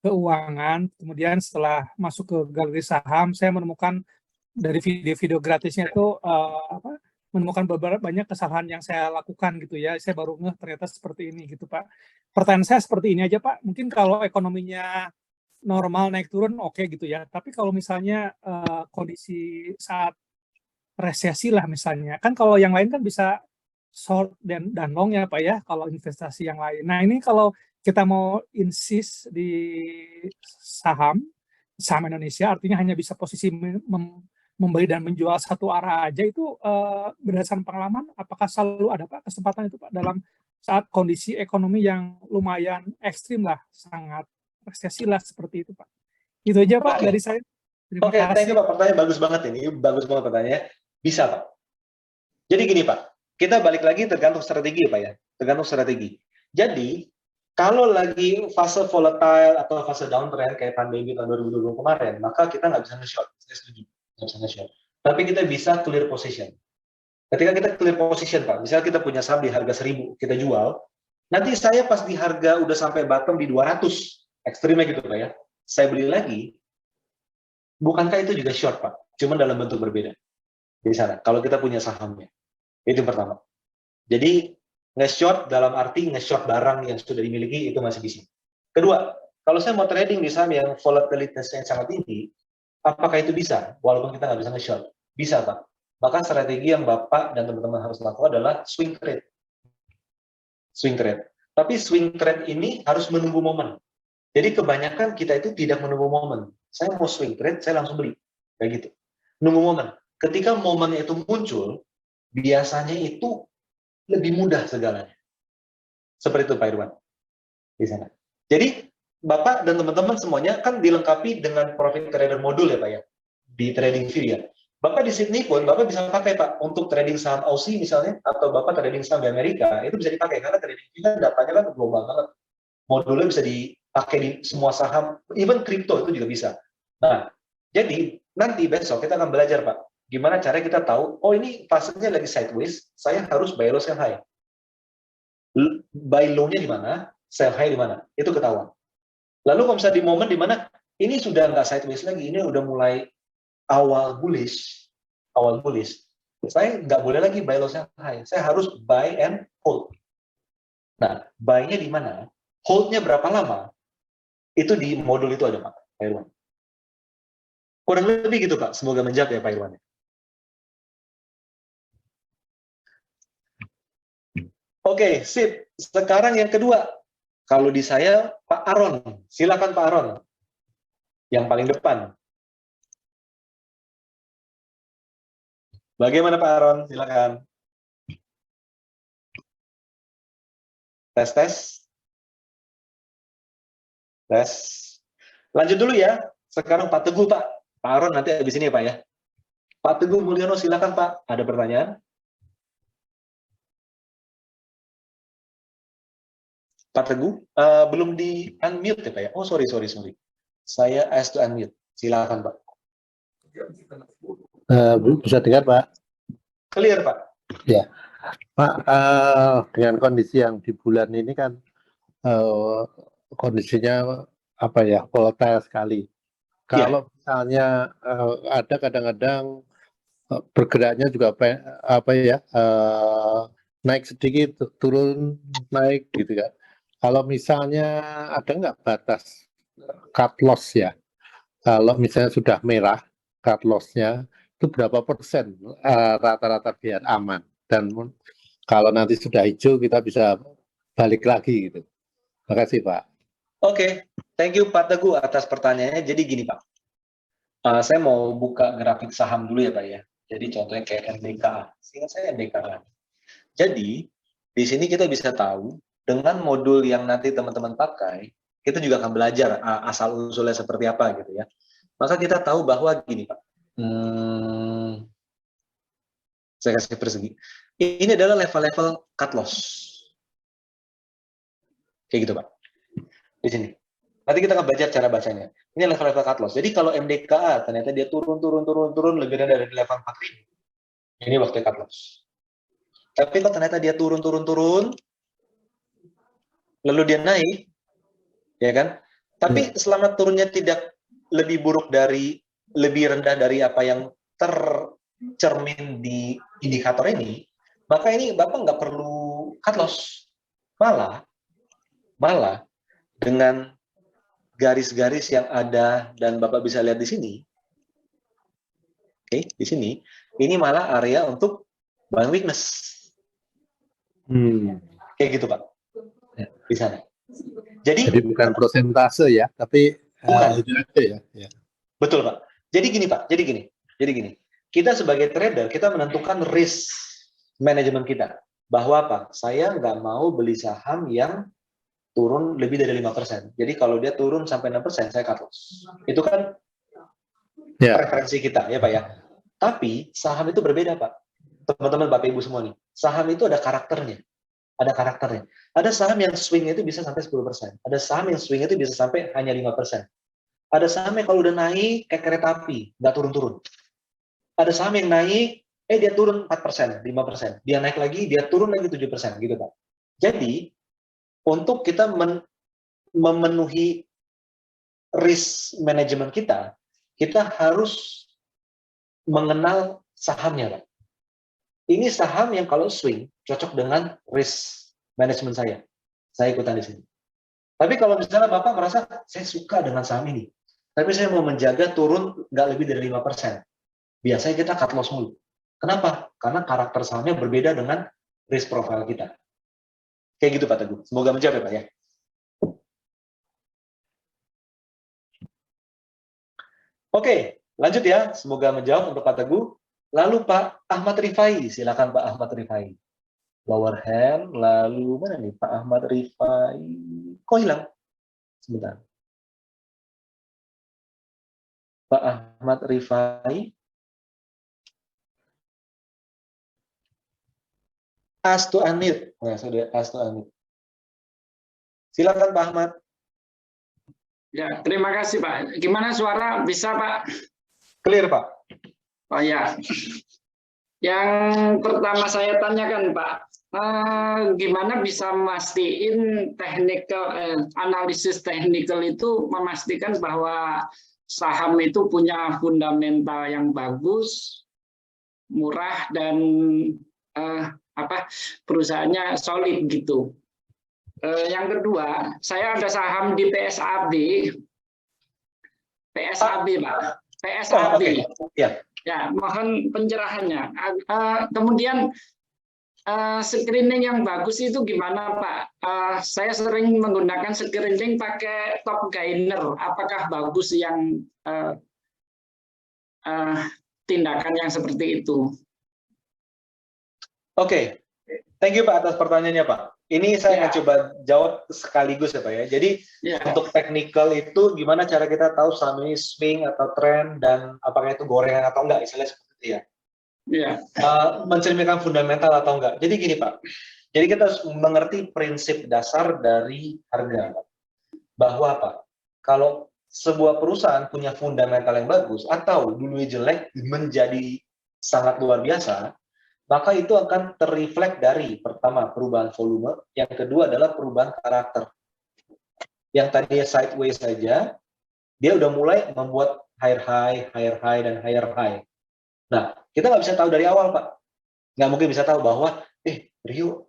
keuangan. Kemudian setelah masuk ke galeri saham, saya menemukan dari video-video gratisnya itu menemukan beberapa banyak kesalahan yang saya lakukan gitu ya. Saya baru ngeh ternyata seperti ini gitu Pak. Pertanyaan saya seperti ini aja Pak. Mungkin kalau ekonominya normal naik turun oke gitu ya. Tapi kalau misalnya kondisi saat resesi lah misalnya, kan kalau yang lain kan bisa short dan long ya Pak ya, kalau investasi yang lain. Nah ini kalau kita mau insist di saham Indonesia, artinya hanya bisa posisi membeli dan menjual satu arah aja, itu berdasarkan pengalaman, apakah selalu ada Pak kesempatan itu Pak dalam saat kondisi ekonomi yang lumayan ekstrim lah, sangat resesi lah seperti itu Pak. Itu aja Pak dari saya. Terima kasih. Thank you Pak, pertanyaan bagus banget ini, bagus banget pertanyaannya. Bisa Pak. Jadi gini Pak, kita balik lagi tergantung strategi ya Pak ya, tergantung strategi. Jadi kalau lagi fase volatile atau fase downtrend kayak pandemi tahun 2020 kemarin, maka kita nggak bisa nge-short. Saya setuju, nggak bisa nge-short. Tapi kita bisa clear position. Ketika kita clear position Pak, misalnya kita punya saham di harga 1000, kita jual, nanti saya pas di harga udah sampai bottom di 200, ekstrimnya gitu Pak ya, saya beli lagi, bukankah itu juga short Pak? Cuma dalam bentuk berbeda. Di sana, kalau kita punya sahamnya. Itu yang pertama. Jadi, nge-short dalam arti nge-short barang yang sudah dimiliki, itu masih bisa. Kedua, kalau saya mau trading di saham yang volatilitasnya sangat tinggi, apakah itu bisa? Walaupun kita nggak bisa nge-short. Bisa, Pak. Maka strategi yang Bapak dan teman-teman harus lakukan adalah swing trade. Swing trade. Tapi swing trade ini harus menunggu momen. Jadi kebanyakan kita itu tidak menunggu momen. Saya mau swing trade, saya langsung beli. Kayak gitu. Nunggu momen. Ketika momennya itu muncul, biasanya itu lebih mudah segalanya. Seperti itu Pak Irwan. Di sana. Jadi, Bapak dan teman-teman semuanya kan dilengkapi dengan profit trader modul ya Pak ya. Di TradingView ya. Bapak di Sydney pun, Bapak bisa pakai Pak, untuk trading saham Aussie misalnya, atau Bapak trading saham di Amerika, itu bisa dipakai, karena TradingView kan datanya kan global banget. Modulnya bisa dipakai di semua saham, even crypto itu juga bisa. Nah, jadi nanti besok kita akan belajar Pak, gimana cara kita tahu, oh ini fasenya lagi sideways, saya harus buy low sell high. Buy low-nya di mana, sell high di mana, itu ketahuan. Lalu kalau misalnya di momen di mana ini sudah nggak sideways lagi, ini udah mulai awal bullish, saya nggak boleh lagi buy low sell high, saya harus buy and hold. Nah, buy-nya di mana, hold-nya berapa lama, itu di modul itu ada Pak Irwan. Kurang lebih gitu Pak, semoga menjawab ya Pak Irwan. Oke, sip. Sekarang yang kedua, kalau di saya Pak Aron, silakan Pak Aron, yang paling depan. Bagaimana Pak Aron? Silakan. Tes, tes. Tes. Lanjut dulu ya. Sekarang Pak Teguh Pak. Pak Aron nanti habis ini ya Pak ya. Pak Teguh Mulyono, silakan Pak. Ada pertanyaan? Pak Teguh, belum di unmute ya Pak ya? Oh sorry. Saya ask to unmute. Silakan Pak. Bisa dengar Pak? Clear Pak. Ya, Pak. Dengan kondisi yang di bulan ini kan kondisinya apa ya, volatile sekali. Kalau misalnya ada kadang-kadang bergeraknya juga apa ya, naik sedikit, turun, naik gitu kan. Kalau misalnya ada nggak batas cut loss ya? Kalau misalnya sudah merah cut loss-nya, itu berapa persen rata-rata biar aman? Dan kalau nanti sudah hijau, kita bisa balik lagi gitu. Terima kasih Pak. Oke, thank you Pak Teguh atas pertanyaannya. Jadi gini Pak, saya mau buka grafik saham dulu ya Pak ya. Jadi contohnya kayak NDKA. Seingat saya NDKA. Jadi di sini kita bisa tahu dengan modul yang nanti teman-teman pakai, kita juga akan belajar asal usulnya seperti apa gitu ya. Maka kita tahu bahwa gini Pak, Saya kasih persegi. Ini adalah level-level cut loss. Kayak gitu, Pak. Di sini. Nanti kita akan belajar cara bacanya. Ini level-level cut loss. Jadi kalau MDKA ternyata dia turun lebih rendah dari level 4000. Ini waktu cut loss. Tapi kalau ternyata dia turun, lalu dia naik, ya kan? Tapi selama turunnya tidak lebih rendah dari apa yang tercermin di indikator ini, maka ini Bapak nggak perlu cut loss. Malah dengan garis-garis yang ada dan Bapak bisa lihat di sini, oke, di sini, ini malah area untuk buying weakness. Kayak gitu, Pak. Di sana. Jadi bukan persentase ya, tapi bukan. itu aja ya. Betul, Pak. Jadi gini, Pak. Jadi gini. Kita sebagai trader, kita menentukan risk manajemen kita. Bahwa apa? Saya nggak mau beli saham yang turun lebih dari 5%. Jadi kalau dia turun sampai 6%, saya cut loss. Itu kan preferensi kita, ya Pak ya. Tapi saham itu berbeda, Pak. Teman-teman, Bapak Ibu semua nih. Saham itu ada karakternya. Ada saham yang swing itu bisa sampai 10%. Ada saham yang swing itu bisa sampai hanya 5%. Ada saham yang kalau udah naik kayak kereta api, nggak turun-turun. Ada saham yang naik, dia turun 4%, 5%. Dia naik lagi, dia turun lagi 7%, gitu Pak. Jadi, untuk kita memenuhi risk management kita harus mengenal sahamnya, Pak. Ini saham yang kalau swing, cocok dengan risk management saya. Saya ikutan di sini. Tapi kalau misalnya Bapak merasa, saya suka dengan saham ini, tapi saya mau menjaga turun nggak lebih dari 5%. Biasanya kita cut loss mulu. Kenapa? Karena karakter sahamnya berbeda dengan risk profile kita. Kayak gitu Pak Teguh. Semoga menjawab ya Pak ya. Oke, lanjut ya. Semoga menjawab untuk Pak Teguh. Lalu Pak Ahmad Rifai, silakan Pak Ahmad Rifai. Lower hand, lalu mana nih Pak Ahmad Rifai? Kok hilang? Sebentar. Pak Ahmad Rifai. Ask to unmute. Nah, sudah ask to unmute. Silakan Pak Ahmad. Ya, terima kasih Pak. Gimana suara? Bisa Pak? Clear Pak. Oh ya. Yang pertama saya tanyakan Pak, gimana bisa mastiin analisis teknikal itu memastikan bahwa saham itu punya fundamental yang bagus, murah dan perusahaannya solid gitu. Yang kedua, saya ada saham di PSAB Pak, PSAB. Ya, mohon pencerahannya. Kemudian screening yang bagus itu gimana Pak? Saya sering menggunakan screening pakai top gainer. Apakah bagus yang tindakan yang seperti itu? Oke. Thank you Pak atas pertanyaannya Pak. Ini saya akan coba jawab sekaligus ya Pak ya. Jadi untuk technical itu gimana cara kita tahu saham ini swing atau trend dan apakah itu gorengan atau enggak, misalnya seperti itu ya. Mencerminkan fundamental atau enggak. Jadi gini Pak. Jadi kita harus mengerti prinsip dasar dari harga Pak. Bahwa apa? Kalau sebuah perusahaan punya fundamental yang bagus atau dulunya jelek menjadi sangat luar biasa, maka itu akan terreflek dari pertama perubahan volume, yang kedua adalah perubahan karakter. Yang tadinya sideways saja, dia udah mulai membuat higher high, dan higher high. Nah, kita nggak bisa tahu dari awal, Pak. Nggak mungkin bisa tahu bahwa, Rio,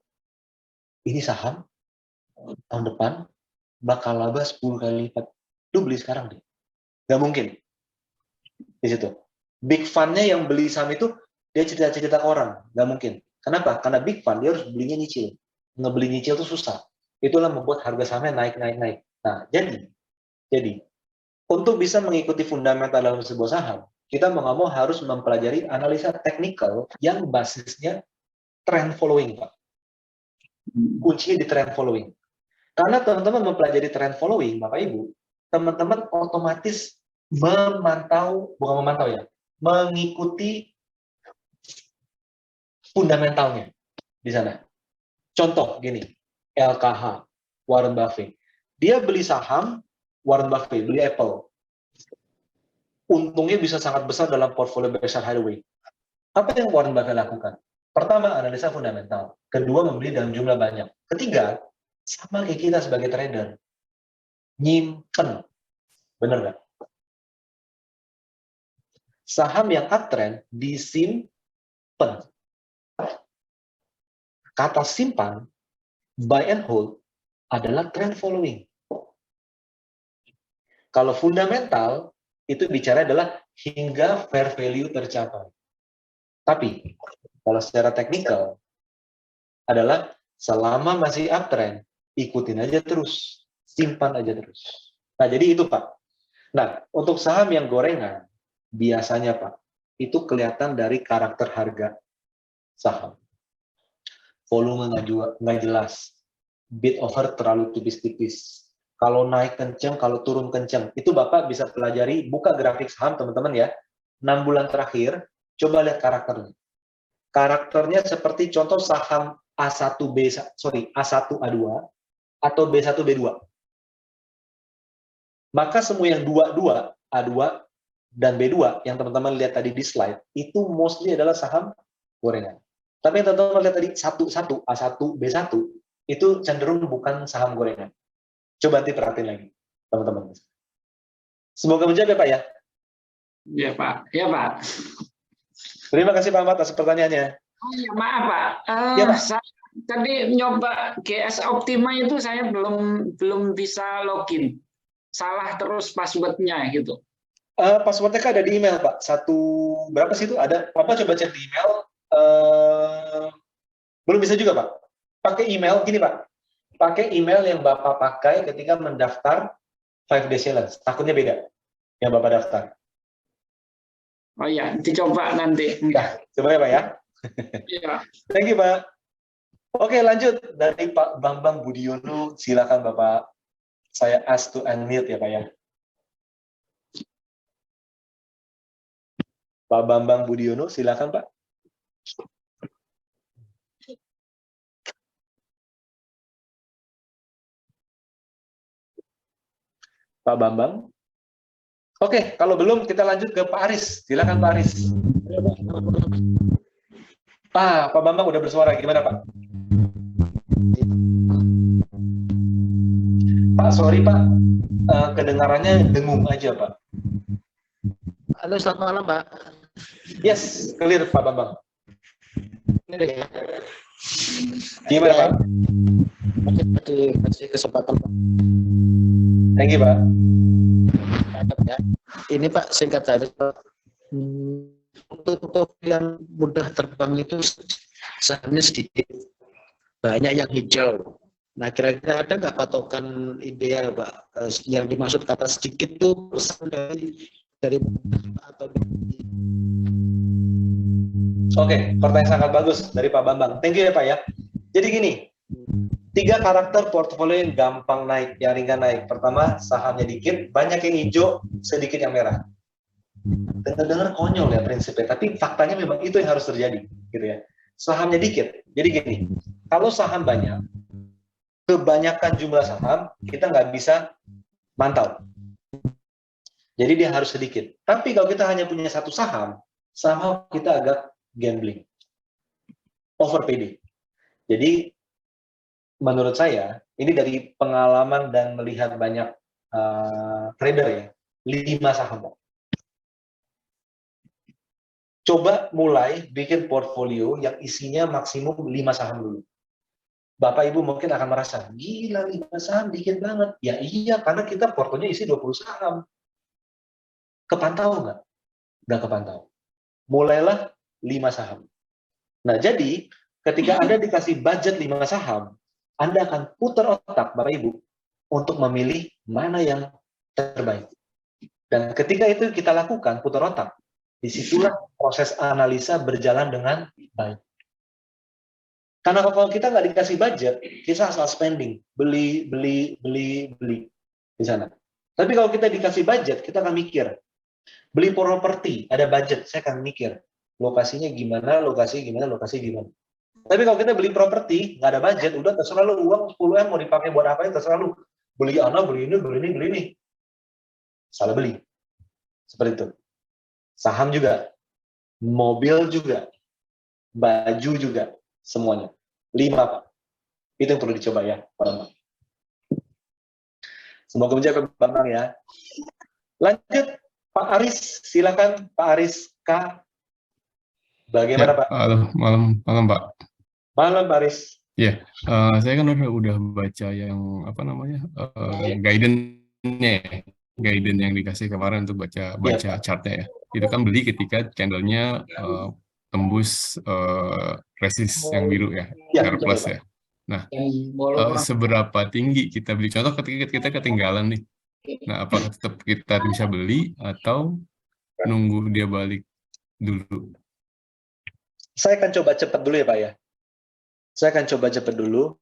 ini saham tahun depan bakal laba 10 kali lipat. Lu beli sekarang deh. Nggak mungkin. Di situ. Big fund-nya yang beli saham itu, dia cerita-cerita ke orang, nggak mungkin. Kenapa? Karena big fund dia harus belinya nyicil. Ngebeli nyicil itu susah. Itulah membuat harga sahamnya naik. Nah, jadi untuk bisa mengikuti fundamental dalam sebuah saham, kita mau nggak mau harus mempelajari analisa teknikal yang basisnya trend following, Pak. Kuncinya di trend following. Karena teman-teman mempelajari trend following, Bapak Ibu, teman-teman otomatis bukan memantau ya, mengikuti fundamentalnya di sana. Contoh gini, LKH, Warren Buffett. Dia beli saham Warren Buffett, beli Apple. Untungnya bisa sangat besar dalam portfolio Berkshire Hathaway. Apa yang Warren Buffett lakukan? Pertama, analisa fundamental. Kedua, membeli dalam jumlah banyak. Ketiga, sama kayak kita sebagai trader. Nyimpen. Bener nggak? Saham yang uptrend disimpan. Kata simpan, buy and hold, adalah trend following. Kalau fundamental, itu bicara adalah hingga fair value tercapai. Tapi, kalau secara teknikal, adalah selama masih uptrend, ikutin aja terus, simpan aja terus. Nah, jadi itu Pak. Nah, untuk saham yang gorengan, biasanya Pak, itu kelihatan dari karakter harga saham. Volume nggak jelas, bid offer terlalu tipis-tipis. Kalau naik kenceng, kalau turun kenceng. Itu Bapak bisa pelajari, buka grafik saham teman-teman ya. 6 bulan terakhir, coba lihat karakternya. Karakternya seperti contoh saham A1A2 atau B1B2. Maka semua yang 22, A2 dan B2 yang teman-teman lihat tadi di slide, itu mostly adalah saham gorengan. Tapi yang teman-teman lihat tadi A1, B1, itu cenderung bukan saham gorengan. Coba nanti perhatiin lagi, teman-teman. Semoga menjawab ya Pak ya? Ya Pak, ya Pak. Terima kasih Pak Ahmad atas pertanyaannya. Oh ya, maaf Pak. Ya, Pak. Saya tadi nyoba GS Optima itu saya belum bisa login. Salah terus passwordnya gitu. Passwordnya kan ada di email Pak. Berapa sih itu? Ada. Bapak coba cek di email. Belum bisa juga Pak. Pakai email gini Pak. Pakai email yang Bapak pakai ketika mendaftar 5 Day Challenge. Takutnya beda yang Bapak daftar. Oh ya, dicoba nanti. Nah, coba ya Pak ya. Iya. Thank you Pak. Oke, lanjut dari Pak Bambang Budiono. Silakan Bapak. Saya ask to unmute ya Pak ya. Pak Bambang Budiono, silakan Pak. Pak Bambang. Oke, kalau belum kita lanjut ke Pak Aris. Silakan Pak Aris. Pak Bambang udah bersuara. Gimana Pak? Pak, sorry Pak. Kedengarannya dengung aja Pak. Halo, selamat malam Pak. Yes, clear Pak Bambang. Ini Gimana Pak? dikasih kesempatan Pak. Thank you Pak. Ya. Ini Pak singkat saja Pak. Untuk yang mudah terbang itu sahamnya sedikit, banyak yang hijau. Nah, kira-kira ada nggak patokan ideal Pak? Yang dimaksud kata sedikit itu persen dari atau Oke, pertanyaan sangat bagus dari Pak Bambang. Thank you ya Pak ya. Jadi gini, 3 karakter portofolio yang gampang naik, yang ringan naik. Pertama, sahamnya dikit, banyak yang hijau, sedikit yang merah. Dengar-dengar konyol ya prinsipnya, tapi faktanya memang itu yang harus terjadi, gitu ya. Sahamnya dikit. Jadi gini, kalau saham banyak, kebanyakan jumlah saham kita nggak bisa mantau. Jadi dia harus sedikit. Tapi kalau kita hanya punya satu saham, somehow kita agak gambling, over PD. Jadi menurut saya, ini dari pengalaman dan melihat banyak trader ya, 5 saham. Coba mulai bikin portfolio yang isinya maksimum 5 saham dulu. Bapak Ibu mungkin akan merasa, gila 5 saham dikit banget. Ya iya, karena kita portonya isi 20 saham. Kepantau nggak? Nggak kepantau. Mulailah 5 saham. Nah, jadi ketika Anda dikasih budget 5 saham, Anda akan putar otak, Bapak Ibu, untuk memilih mana yang terbaik. Dan ketika itu kita lakukan, putar otak, disitulah proses analisa berjalan dengan baik. Karena kalau kita nggak dikasih budget, kita asal spending, beli di sana. Tapi kalau kita dikasih budget, kita akan mikir, Beli properti, ada budget, saya akan mikir lokasinya gimana, lokasi gimana, lokasi gimana. Tapi kalau kita beli properti, nggak ada budget, udah terserah lu, uang 10M mau dipakai buat apa, terserah lu. Beli anak, beli ini, beli ini, beli ini. Salah beli. Seperti itu. Saham juga, mobil juga, baju juga, semuanya. 5, Pak. Itu yang perlu dicoba ya, Pak. Semoga menjawab Bambang ya. Lanjut, Pak Aris, silakan Pak Aris K. Bagaimana Pak? Malam, Pak. Malam Pak Aris. Ya, saya kan udah baca yang apa namanya guidance-nya, guidance yang dikasih kemarin untuk baca chartnya ya. Itu kan beli ketika candlenya tembus resist yang biru ya, R plus ya. Nah, seberapa tinggi kita beli? Contoh ketika kita ketinggalan nih. Nah, apakah tetap kita bisa beli atau nunggu dia balik dulu? Saya akan coba cepat dulu ya Pak ya. Saya akan coba cepat dulu.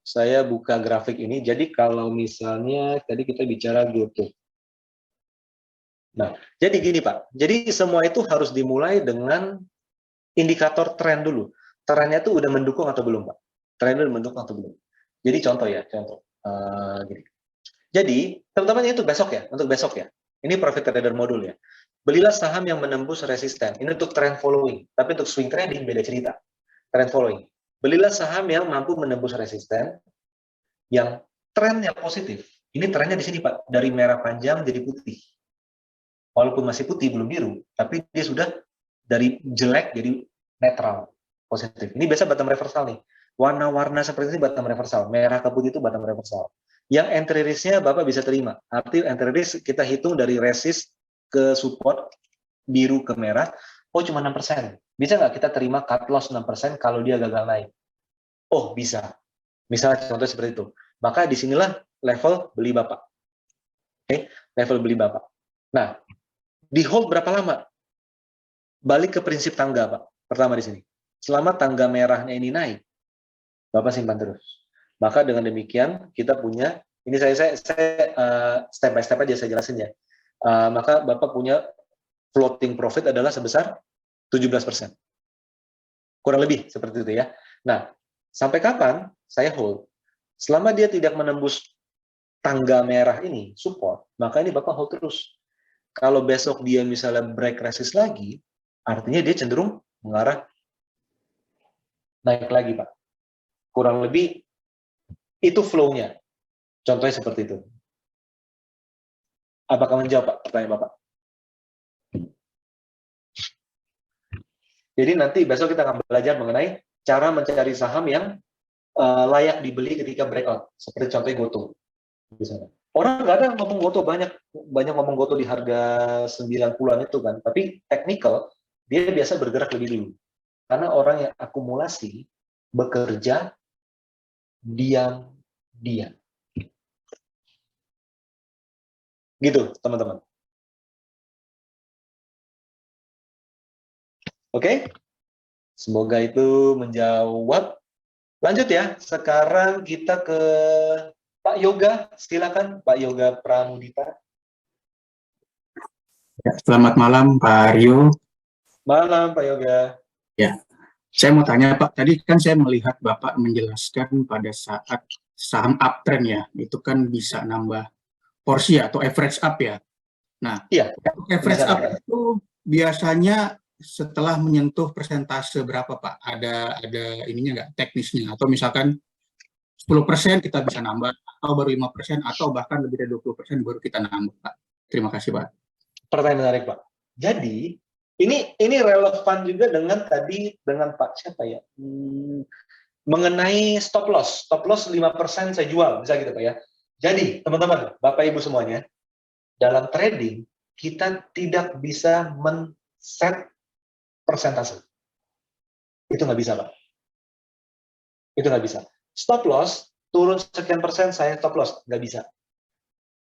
Saya buka grafik ini. Jadi kalau misalnya tadi kita bicara GoTo. Nah, jadi gini Pak. Jadi semua itu harus dimulai dengan indikator tren dulu. Trennya itu udah mendukung atau belum Pak? Trennya udah mendukung atau belum? Jadi contoh ya, contoh. Gini. Jadi teman-teman itu besok ya, untuk besok ya. Ini profit trader modul ya. Belilah saham yang menembus resisten. Ini untuk trend following. Tapi untuk swing trading beda cerita. Trend following. Belilah saham yang mampu menembus resisten, yang trennya positif. Ini trennya di sini Pak, dari merah panjang jadi putih. Walaupun masih putih, belum biru, tapi dia sudah dari jelek jadi netral, positif. Ini biasa bottom reversal nih. Warna-warna seperti ini bottom reversal. Merah ke putih itu bottom reversal. Yang entry risk-nya Bapak bisa terima. Arti entry risk kita hitung dari resist ke support, biru ke merah, oh cuma 6%. Bisa nggak kita terima cut loss 6% kalau dia gagal naik? Oh bisa. Misalnya contoh seperti itu. Maka disinilah level beli Bapak. Oke, level beli Bapak. Nah, di hold berapa lama? Balik ke prinsip tangga Pak. Pertama di sini. Selama tangga merahnya ini naik, Bapak simpan terus. Maka dengan demikian kita punya, ini saya step by step aja saya jelasin ya. Maka Bapak punya floating profit adalah sebesar 17%. Kurang lebih seperti itu ya. Nah, sampai kapan saya hold? Selama dia tidak menembus tangga merah ini, support, maka ini Bapak hold terus. Kalau besok dia misalnya break resist lagi, artinya dia cenderung mengarah naik lagi, Pak. Kurang lebih itu flow-nya. Contohnya seperti itu. Apakah menjawab, Pak, pertanyaan Bapak? Jadi nanti besok kita akan belajar mengenai cara mencari saham yang layak dibeli ketika breakout. Seperti contohnya GoTo. Orang nggak ada ngomong GoTo, banyak ngomong GoTo di harga 90-an itu kan. Tapi technical, dia biasa bergerak lebih dulu. Karena orang yang akumulasi, bekerja, diam. Gitu, teman-teman. Oke? Semoga itu menjawab. Lanjut ya, sekarang kita ke Pak Yoga. Silakan Pak Yoga Pramudita. Ya, selamat malam Pak Aryo. Malam Pak Yoga. Ya, saya mau tanya Pak, tadi kan saya melihat Bapak menjelaskan pada saat saham uptrend ya, itu kan bisa nambah porsi atau average up ya. Nah, iya, average up itu biasanya setelah menyentuh persentase berapa Pak? Ada ininya nggak, teknisnya? Atau misalkan 10% kita bisa nambah, atau baru 5%, atau bahkan lebih dari 20% baru kita nambah Pak? Terima kasih Pak. Pertanyaan menarik Pak. Jadi ini relevan juga dengan tadi dengan Pak siapa ya? Mengenai stop loss 5% saya jual, bisa gitu Pak ya. Jadi teman-teman, Bapak Ibu semuanya, dalam trading kita tidak bisa men-set persentase. Itu nggak bisa Pak. Itu nggak bisa. Stop loss turun sekian persen saya stop loss, nggak bisa.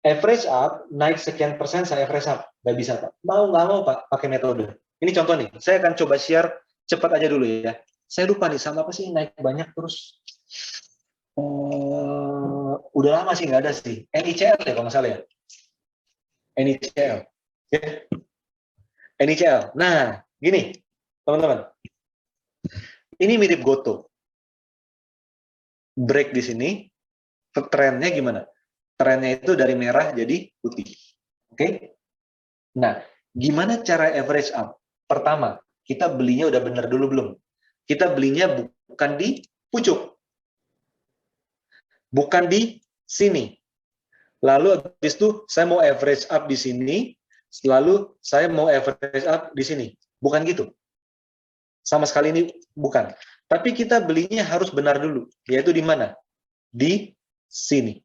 Average up, naik sekian persen, saya average up. Nggak bisa, Pak. Nggak mau, Pak, pakai metode. Ini contoh nih, saya akan coba share cepat aja dulu ya. Saya lupa nih, sama apa sih naik banyak terus. Udah lama sih, nggak ada sih. NICL ya, kalau nggak salah ya. NICL. Ya. NICL. Nah, gini, teman-teman. Ini mirip Goto. Break di sini, trennya gimana? Trennya itu dari merah jadi putih. Oke? Nah, gimana cara average up? Pertama, kita belinya udah bener dulu belum? Kita belinya bukan di pucuk. Bukan di sini. Lalu habis itu saya mau average up di sini, lalu saya mau average up di sini. Bukan gitu. Sama sekali ini bukan. Tapi kita belinya harus benar dulu, yaitu di mana? Di sini.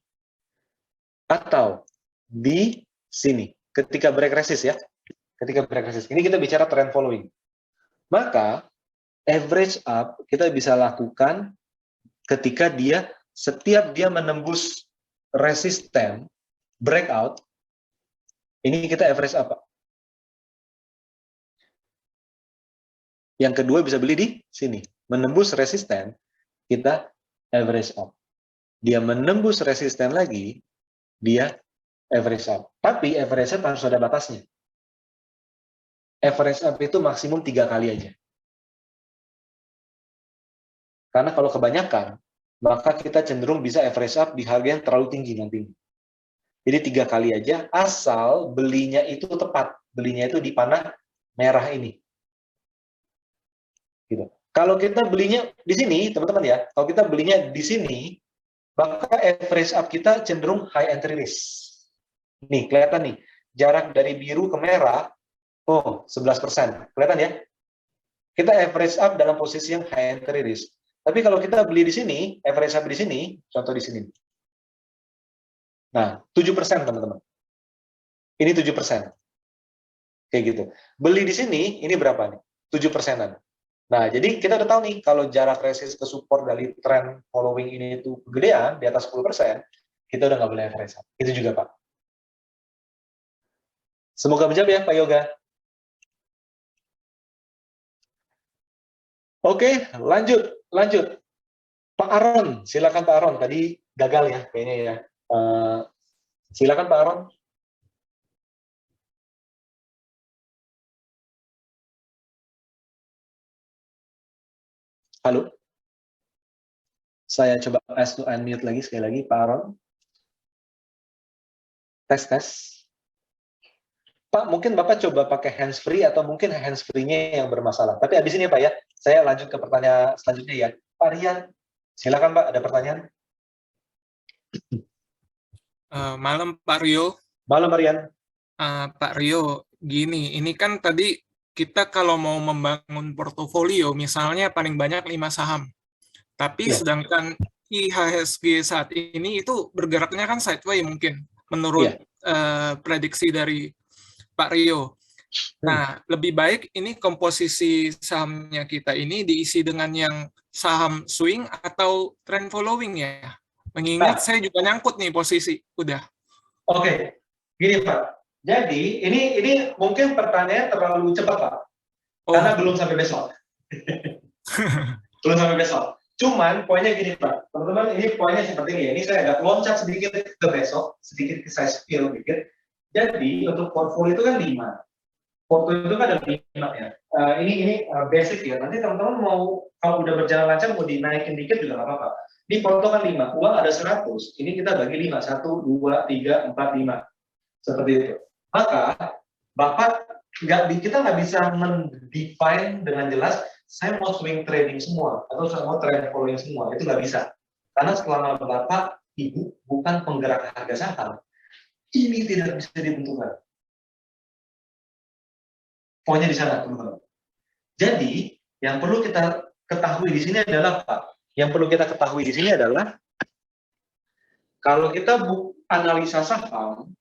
Atau di sini. Ketika break resist ya. Ketika break resist. Ini kita bicara trend following. Maka average up kita bisa lakukan ketika setiap dia menembus resisten breakout, ini kita average apa? Yang kedua bisa beli di sini. Menembus resisten, kita average up. Dia menembus resisten lagi, dia average up. Tapi average up harus ada batasnya. Average up itu maksimum 3 kali aja. Karena kalau kebanyakan, maka kita cenderung bisa average up di harga yang terlalu tinggi nantinya. Jadi 3 kali aja, asal belinya itu tepat. Belinya itu di panah merah ini. Gitu. Kalau kita belinya di sini, teman-teman ya, kalau kita belinya di sini, maka average up kita cenderung high entry risk. Nih, kelihatan nih, jarak dari biru ke merah, 11%. Kelihatan ya? Kita average up dalam posisi yang high entry risk. Tapi kalau kita beli di sini, average up di sini, contoh di sini. Nah, 7% teman-teman. Ini 7%. Kayak gitu. Beli di sini, ini berapa nih? 7%-an. Nah, jadi kita udah tahu nih, kalau jarak resist ke support dari trend following ini itu kegedean, di atas 10%, kita udah nggak boleh average up. Itu juga, Pak. Semoga menjawab ya, Pak Yoga. Oke, lanjut. Pak Aron, silakan Pak Aron. Tadi gagal ya, kayaknya ya. Silakan Pak Aron. Halo. Saya coba ask to unmute lagi sekali lagi, Pak Aron. Tes. Pak, mungkin Bapak coba pakai hands free atau mungkin hands free-nya yang bermasalah. Tapi habis ini Pak ya, saya lanjut ke pertanyaan selanjutnya ya. Pak Rian, silakan Pak, ada pertanyaan? Malam Pak Rio. Malam Pak Rian. Pak Rio, gini, ini kan tadi kita kalau mau membangun portofolio, misalnya paling banyak 5 saham. Tapi sedangkan IHSG saat ini itu bergeraknya kan sideways mungkin, menurut prediksi dari Pak Rio. Nah, lebih baik ini komposisi sahamnya kita ini diisi dengan yang saham swing atau trend following ya. Mengingat saya juga nyangkut nih posisi, udah. Oke, gini Pak. Jadi ini mungkin pertanyaan terlalu cepat Pak, karena belum sampai besok. Belum sampai besok. Cuman poinnya gini Pak, teman-teman, ini poinnya seperti ini ya. Ini saya agak loncat sedikit ke besok, sedikit saya spill dikit. Jadi untuk portfolio itu kan 5. Portfolio itu kan ada 5 ya. Ini basic ya. Nanti teman-teman mau kalau udah berjalan lancar mau dinaikin dikit juga nggak apa-apa. Di portfolio kan 5, uang ada 100. Ini kita bagi 5, 1, 2, 3, 4, 5. Seperti itu. Maka Bapak kita nggak bisa mendefine dengan jelas saya mau swing trading semua atau saya mau trend following semua, itu nggak bisa. Karena selama Bapak, Ibu bukan penggerak harga saham, ini tidak bisa ditentukan. Poinnya di sana, teman-teman. Jadi, yang perlu kita ketahui di sini adalah apa? Yang perlu kita ketahui di sini adalah kalau kita analisa saham,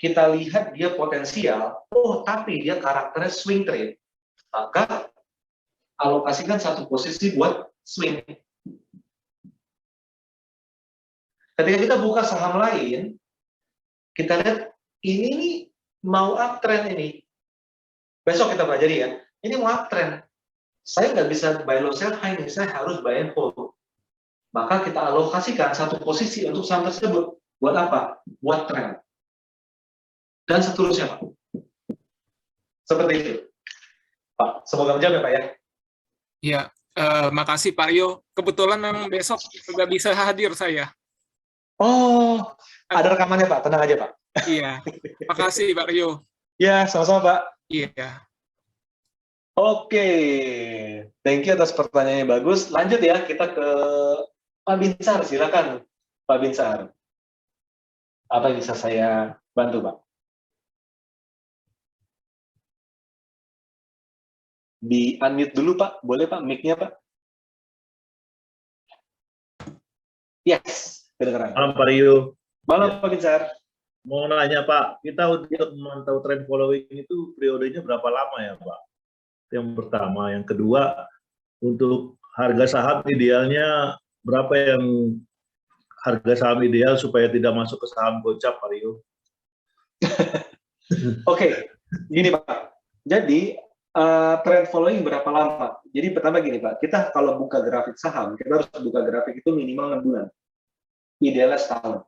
kita lihat dia potensial, tapi dia karakternya swing trade, maka alokasikan satu posisi buat swing. Ketika kita buka saham lain, kita lihat ini nih mau uptrend ini. Besok kita pelajari ya. Ini mau uptrend. Saya nggak bisa buy low sell high nih, saya harus buy and hold. Maka kita alokasikan satu posisi untuk saham tersebut. Buat apa? Buat trend. Dan seterusnya Pak. Seperti itu. Pak, semoga menjawab ya Pak ya. Ya, makasih Pak Rio. Kebetulan memang besok nggak bisa hadir saya. Oh, ada rekamannya Pak, tenang aja Pak. Iya, makasih Pak Rio. Ya, sama-sama Pak. Iya. Oke, thank you atas pertanyaannya bagus. Lanjut ya, kita ke Pak Binsar, silakan Pak Binsar. Apa yang bisa saya bantu Pak? Di unmute dulu Pak, boleh Pak mic-nya Pak? Yes, kedengeran. Malam Pak Rio. Malam Pak Binsar. Mau nanya Pak, kita untuk memantau trend following itu periodenya berapa lama ya Pak? Yang pertama. Yang kedua, untuk harga saham idealnya berapa yang harga saham ideal supaya tidak masuk ke saham gocap Pak Rio? Oke, gini Pak. Jadi, trend following berapa lama? Jadi pertama gini Pak, kita kalau buka grafik saham, kita harus buka grafik itu minimal 6 bulan. Idealnya setahun.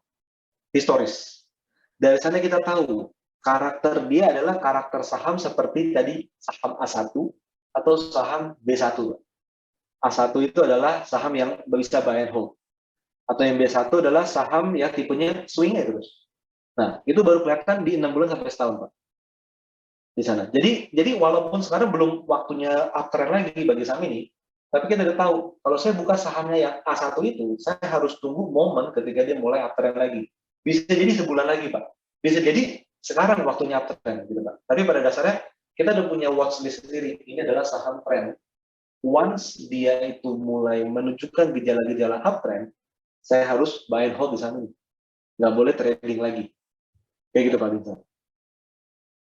Historis. Dari sana kita tahu karakter dia adalah karakter saham seperti tadi saham A1 atau saham B1. A1 itu adalah saham yang bisa buy and hold. Atau yang B1 adalah saham yang tipenya swing terus. Nah, itu baru kelihatan di 6 bulan sampai setahun, Pak. Di sana. Jadi walaupun sekarang belum waktunya uptrend lagi bagi saham ini, tapi kita udah tahu, kalau saya buka sahamnya yang A1 itu, saya harus tunggu momen ketika dia mulai uptrend lagi. Bisa jadi sebulan lagi, Pak. Bisa jadi sekarang waktunya uptrend, gitu, Pak. Tapi pada dasarnya, kita udah punya watchlist sendiri. Ini adalah saham trend. Once dia itu mulai menunjukkan gejala-gejala uptrend, saya harus buy and hold di sana. Nggak boleh trading lagi. Kayak gitu, Pak Binsar.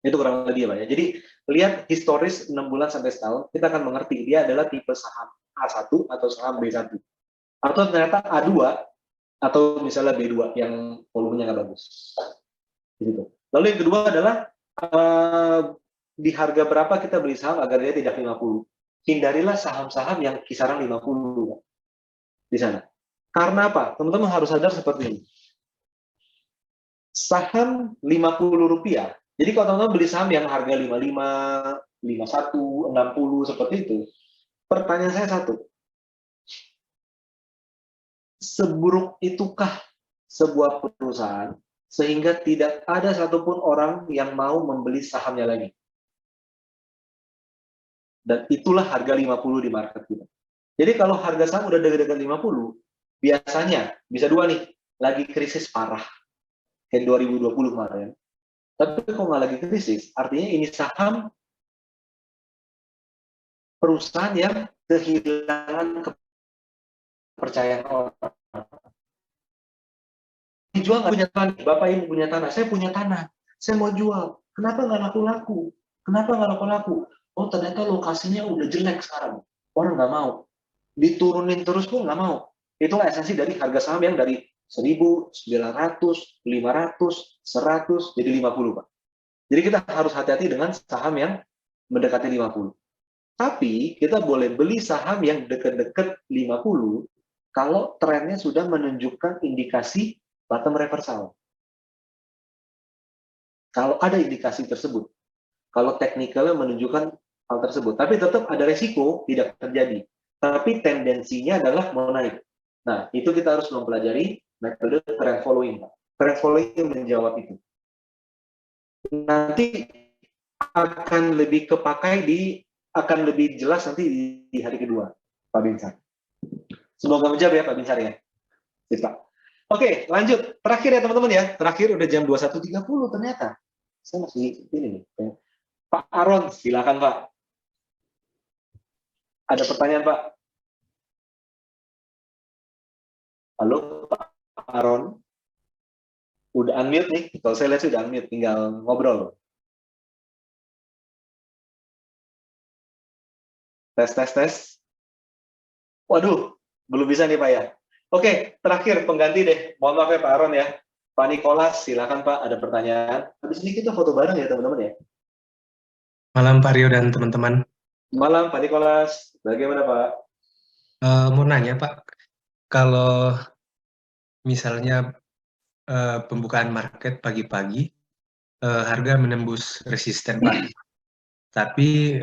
Itu kurang lebih ya, Pak ya. Jadi, lihat historis 6 bulan sampai setahun, kita akan mengerti dia adalah tipe saham A1 atau saham B1. Atau ternyata A2, atau misalnya B2 yang volumenya nggak bagus. Gitu. Lalu yang kedua adalah di harga berapa kita beli saham agar dia tidak 50. Hindarilah saham-saham yang kisaran 50 di sana. Karena apa? Teman-teman harus sadar seperti ini. Saham Rp50. Jadi kalau teman-teman beli saham yang harga 55, 51, 60 seperti itu, pertanyaan saya satu. Seburuk itukah sebuah perusahaan sehingga tidak ada satupun orang yang mau membeli sahamnya lagi? Dan itulah harga 50 di market kita. Jadi kalau harga saham udah dekat-dekat 50, biasanya bisa dua nih, lagi krisis parah kayak 2020 kemarin. Tapi kalau nggak lagi krisis, artinya ini saham perusahaan yang kehilangan kepercayaan orang. Dijual nggak punya tanah, Bapak Ibu punya tanah, saya punya tanah, saya mau jual. Kenapa nggak laku-laku? Kenapa nggak laku-laku? Oh ternyata lokasinya udah jelek sekarang, orang nggak mau. Diturunin terus pun nggak mau. Itulah esensi dari harga saham yang dari 1.000, 900, 500, 100, jadi 50, Pak. Jadi kita harus hati-hati dengan saham yang mendekati 50. Tapi kita boleh beli saham yang dekat-dekat 50 kalau trennya sudah menunjukkan indikasi bottom reversal. Kalau ada indikasi tersebut. Kalau teknikalnya menunjukkan hal tersebut. Tapi tetap ada resiko tidak terjadi. Tapi tendensinya adalah mau naik. Nah, itu kita harus mempelajari metode trend following. Trend following menjawab itu. Nanti akan lebih kepakai akan lebih jelas nanti di hari kedua, Pak Binsar. Semoga menjawab ya, Pak Binsar ya. Sip, Pak. Oke, lanjut. Terakhir ya, teman-teman ya. Terakhir udah jam 21.30 ternyata. Saya masih ini nih. Pak Aron, silakan Pak. Ada pertanyaan, Pak? Halo, Pak Aron. Udah unmute nih. Kalau saya lihat sudah unmute, tinggal ngobrol. Tes. Waduh, belum bisa nih Pak ya. Oke, terakhir pengganti deh. Mohon maaf ya Pak Aron ya. Pak Nikolas, silakan Pak, ada pertanyaan. Habis ini kita foto bareng ya teman-teman ya. Malam Pak Rio dan teman-teman. Malam Pak Nikolas, bagaimana Pak? Mau nanya Pak, kalau misalnya pembukaan market pagi-pagi, harga menembus resisten Pak. tapi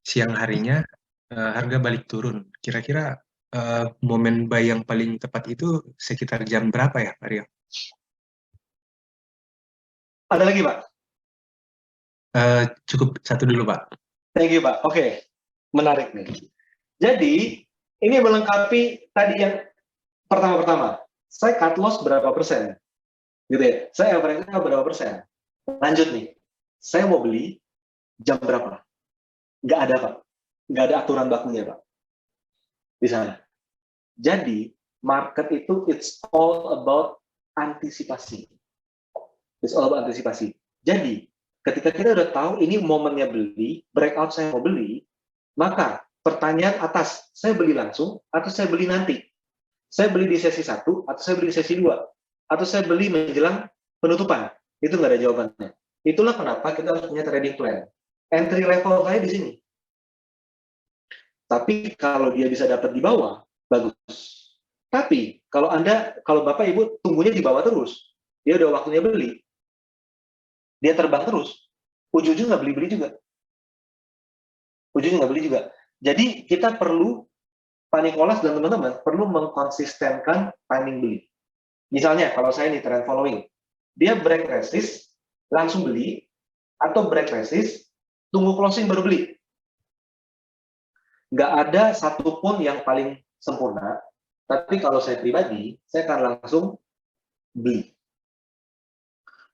siang harinya harga balik turun. Kira-kira momen buy yang paling tepat itu sekitar jam berapa ya, Pak Rio? Ada lagi, Pak? Cukup satu dulu, Pak. Thank you, Pak. Oke, menarik nih. Jadi, ini melengkapi tadi yang pertama-pertama. Saya cut loss berapa persen? Gitu ya. Saya average-nya berapa persen? Lanjut nih. Saya mau beli jam berapa? Nggak ada, Pak. Nggak ada aturan bakunya, Pak. Di sana. Jadi, market itu it's all about antisipasi. It's all about antisipasi. Jadi, ketika kita udah tahu ini momennya beli, breakout saya mau beli, maka pertanyaan atas, saya beli langsung atau saya beli nanti? Saya beli di sesi 1 atau saya beli di sesi 2? Atau saya beli menjelang penutupan? Itu nggak ada jawabannya. Itulah kenapa kita harus punya trading plan. Entry level saya di sini. Tapi kalau dia bisa dapat di bawah, bagus. Tapi kalau Bapak Ibu tunggunya di bawah terus, dia udah waktunya beli, dia terbang terus, ujung-ujung nggak beli-beli juga. Ujungnya nggak beli juga. Jadi kita perlu, Pak Nicholas dan teman-teman, perlu mengkonsistenkan timing beli. Misalnya, kalau saya ini trend following, dia break resist, langsung beli, atau break resist, tunggu closing baru beli. Nggak ada satupun yang paling sempurna, tapi kalau saya pribadi, saya akan langsung beli.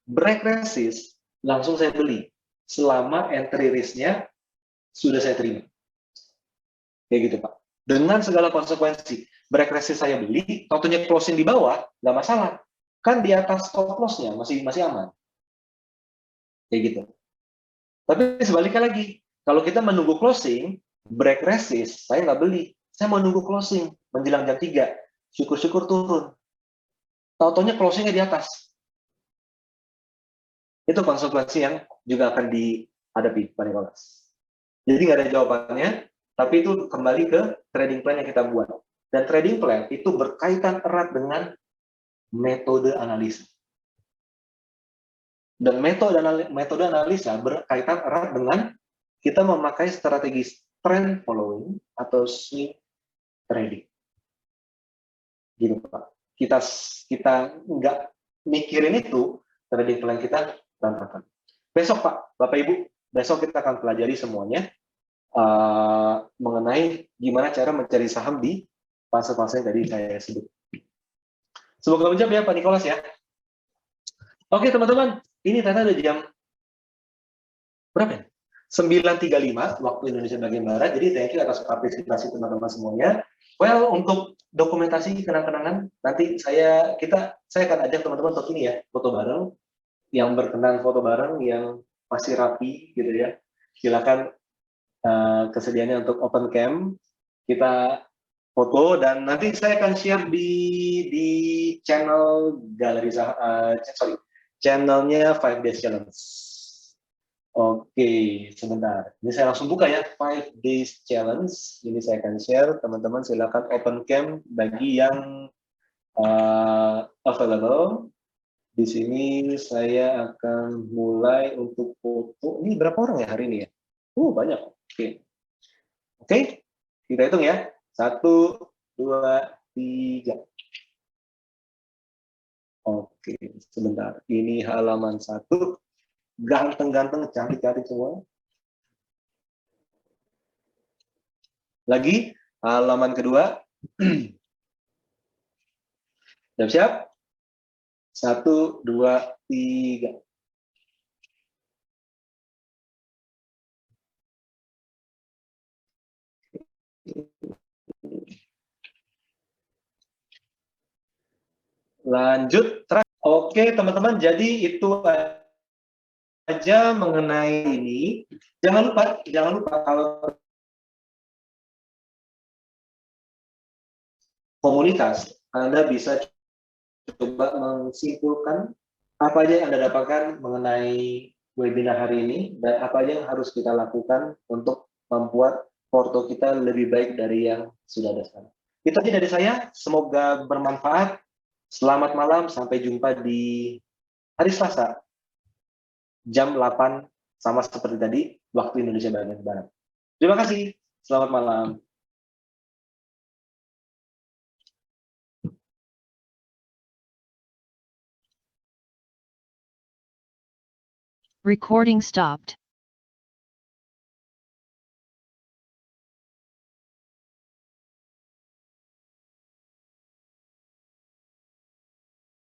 Break resist, langsung saya beli. Selama entry risk-nya sudah saya terima. Kayak gitu, Pak. Dengan segala konsekuensi. Break resist saya beli, waktunya closing di bawah, nggak masalah. Kan di atas stop loss-nya masih aman. Kayak gitu. Tapi sebaliknya lagi, kalau kita menunggu closing, break resist, saya nggak beli. Saya mau nunggu closing, menjelang jam 3. Syukur-syukur turun. Tau-taunya closing-nya di atas. Itu konsekuensi yang juga akan dihadapi, Pak Nicholas. Jadi nggak ada jawabannya, tapi itu kembali ke trading plan yang kita buat. Dan trading plan itu berkaitan erat dengan metode analisa. Dan metode analisa berkaitan erat dengan kita memakai strategi trend following atau swing trading. Gitu, Pak. Kita nggak mikirin itu, trading plan kita berantakan. Besok, Pak, Bapak Ibu, besok kita akan pelajari semuanya mengenai gimana cara mencari saham di fase-fase yang tadi saya sebut. Semoga menjawab ya, Pak Nicholas ya. Oke, teman-teman, ini ternyata ada jam berapa ya? 9.35 waktu Indonesia bagian Barat. Jadi thank you atas partisipasi teman-teman semuanya. Well, untuk dokumentasi kenang-kenangan, nanti saya akan ajak teman-teman untuk ini ya, foto bareng. Yang berkenan foto bareng, yang masih rapi gitu ya, silakan kesediaannya untuk open cam, kita foto dan nanti saya akan share di channel galeri channelnya 5 Days Challenge. Oke, sebentar. Ini saya langsung buka ya, 5 Days Challenge. Ini saya akan share, teman-teman silakan open cam bagi yang available. Di sini saya akan mulai untuk foto. Ini berapa orang ya hari ini ya? Banyak. Oke, kita hitung ya. 1, 2, 3. Oke, sebentar. Ini halaman 1. Ganteng-ganteng, cantik-cantik semua. Lagi, halaman kedua. Siap-siap? 1, 2, 3. Lanjut. Oke, teman-teman, jadi itu aja mengenai ini. Jangan lupa kalau komunitas, Anda bisa coba menyimpulkan apa aja yang Anda dapatkan mengenai webinar hari ini dan apa aja yang harus kita lakukan untuk membuat porto kita lebih baik dari yang sudah ada sekarang. Itu aja dari saya, semoga bermanfaat. Selamat malam, sampai jumpa di hari Selasa jam 8 sama seperti tadi waktu Indonesia bagian barat. Terima kasih. Selamat malam. Recording stopped.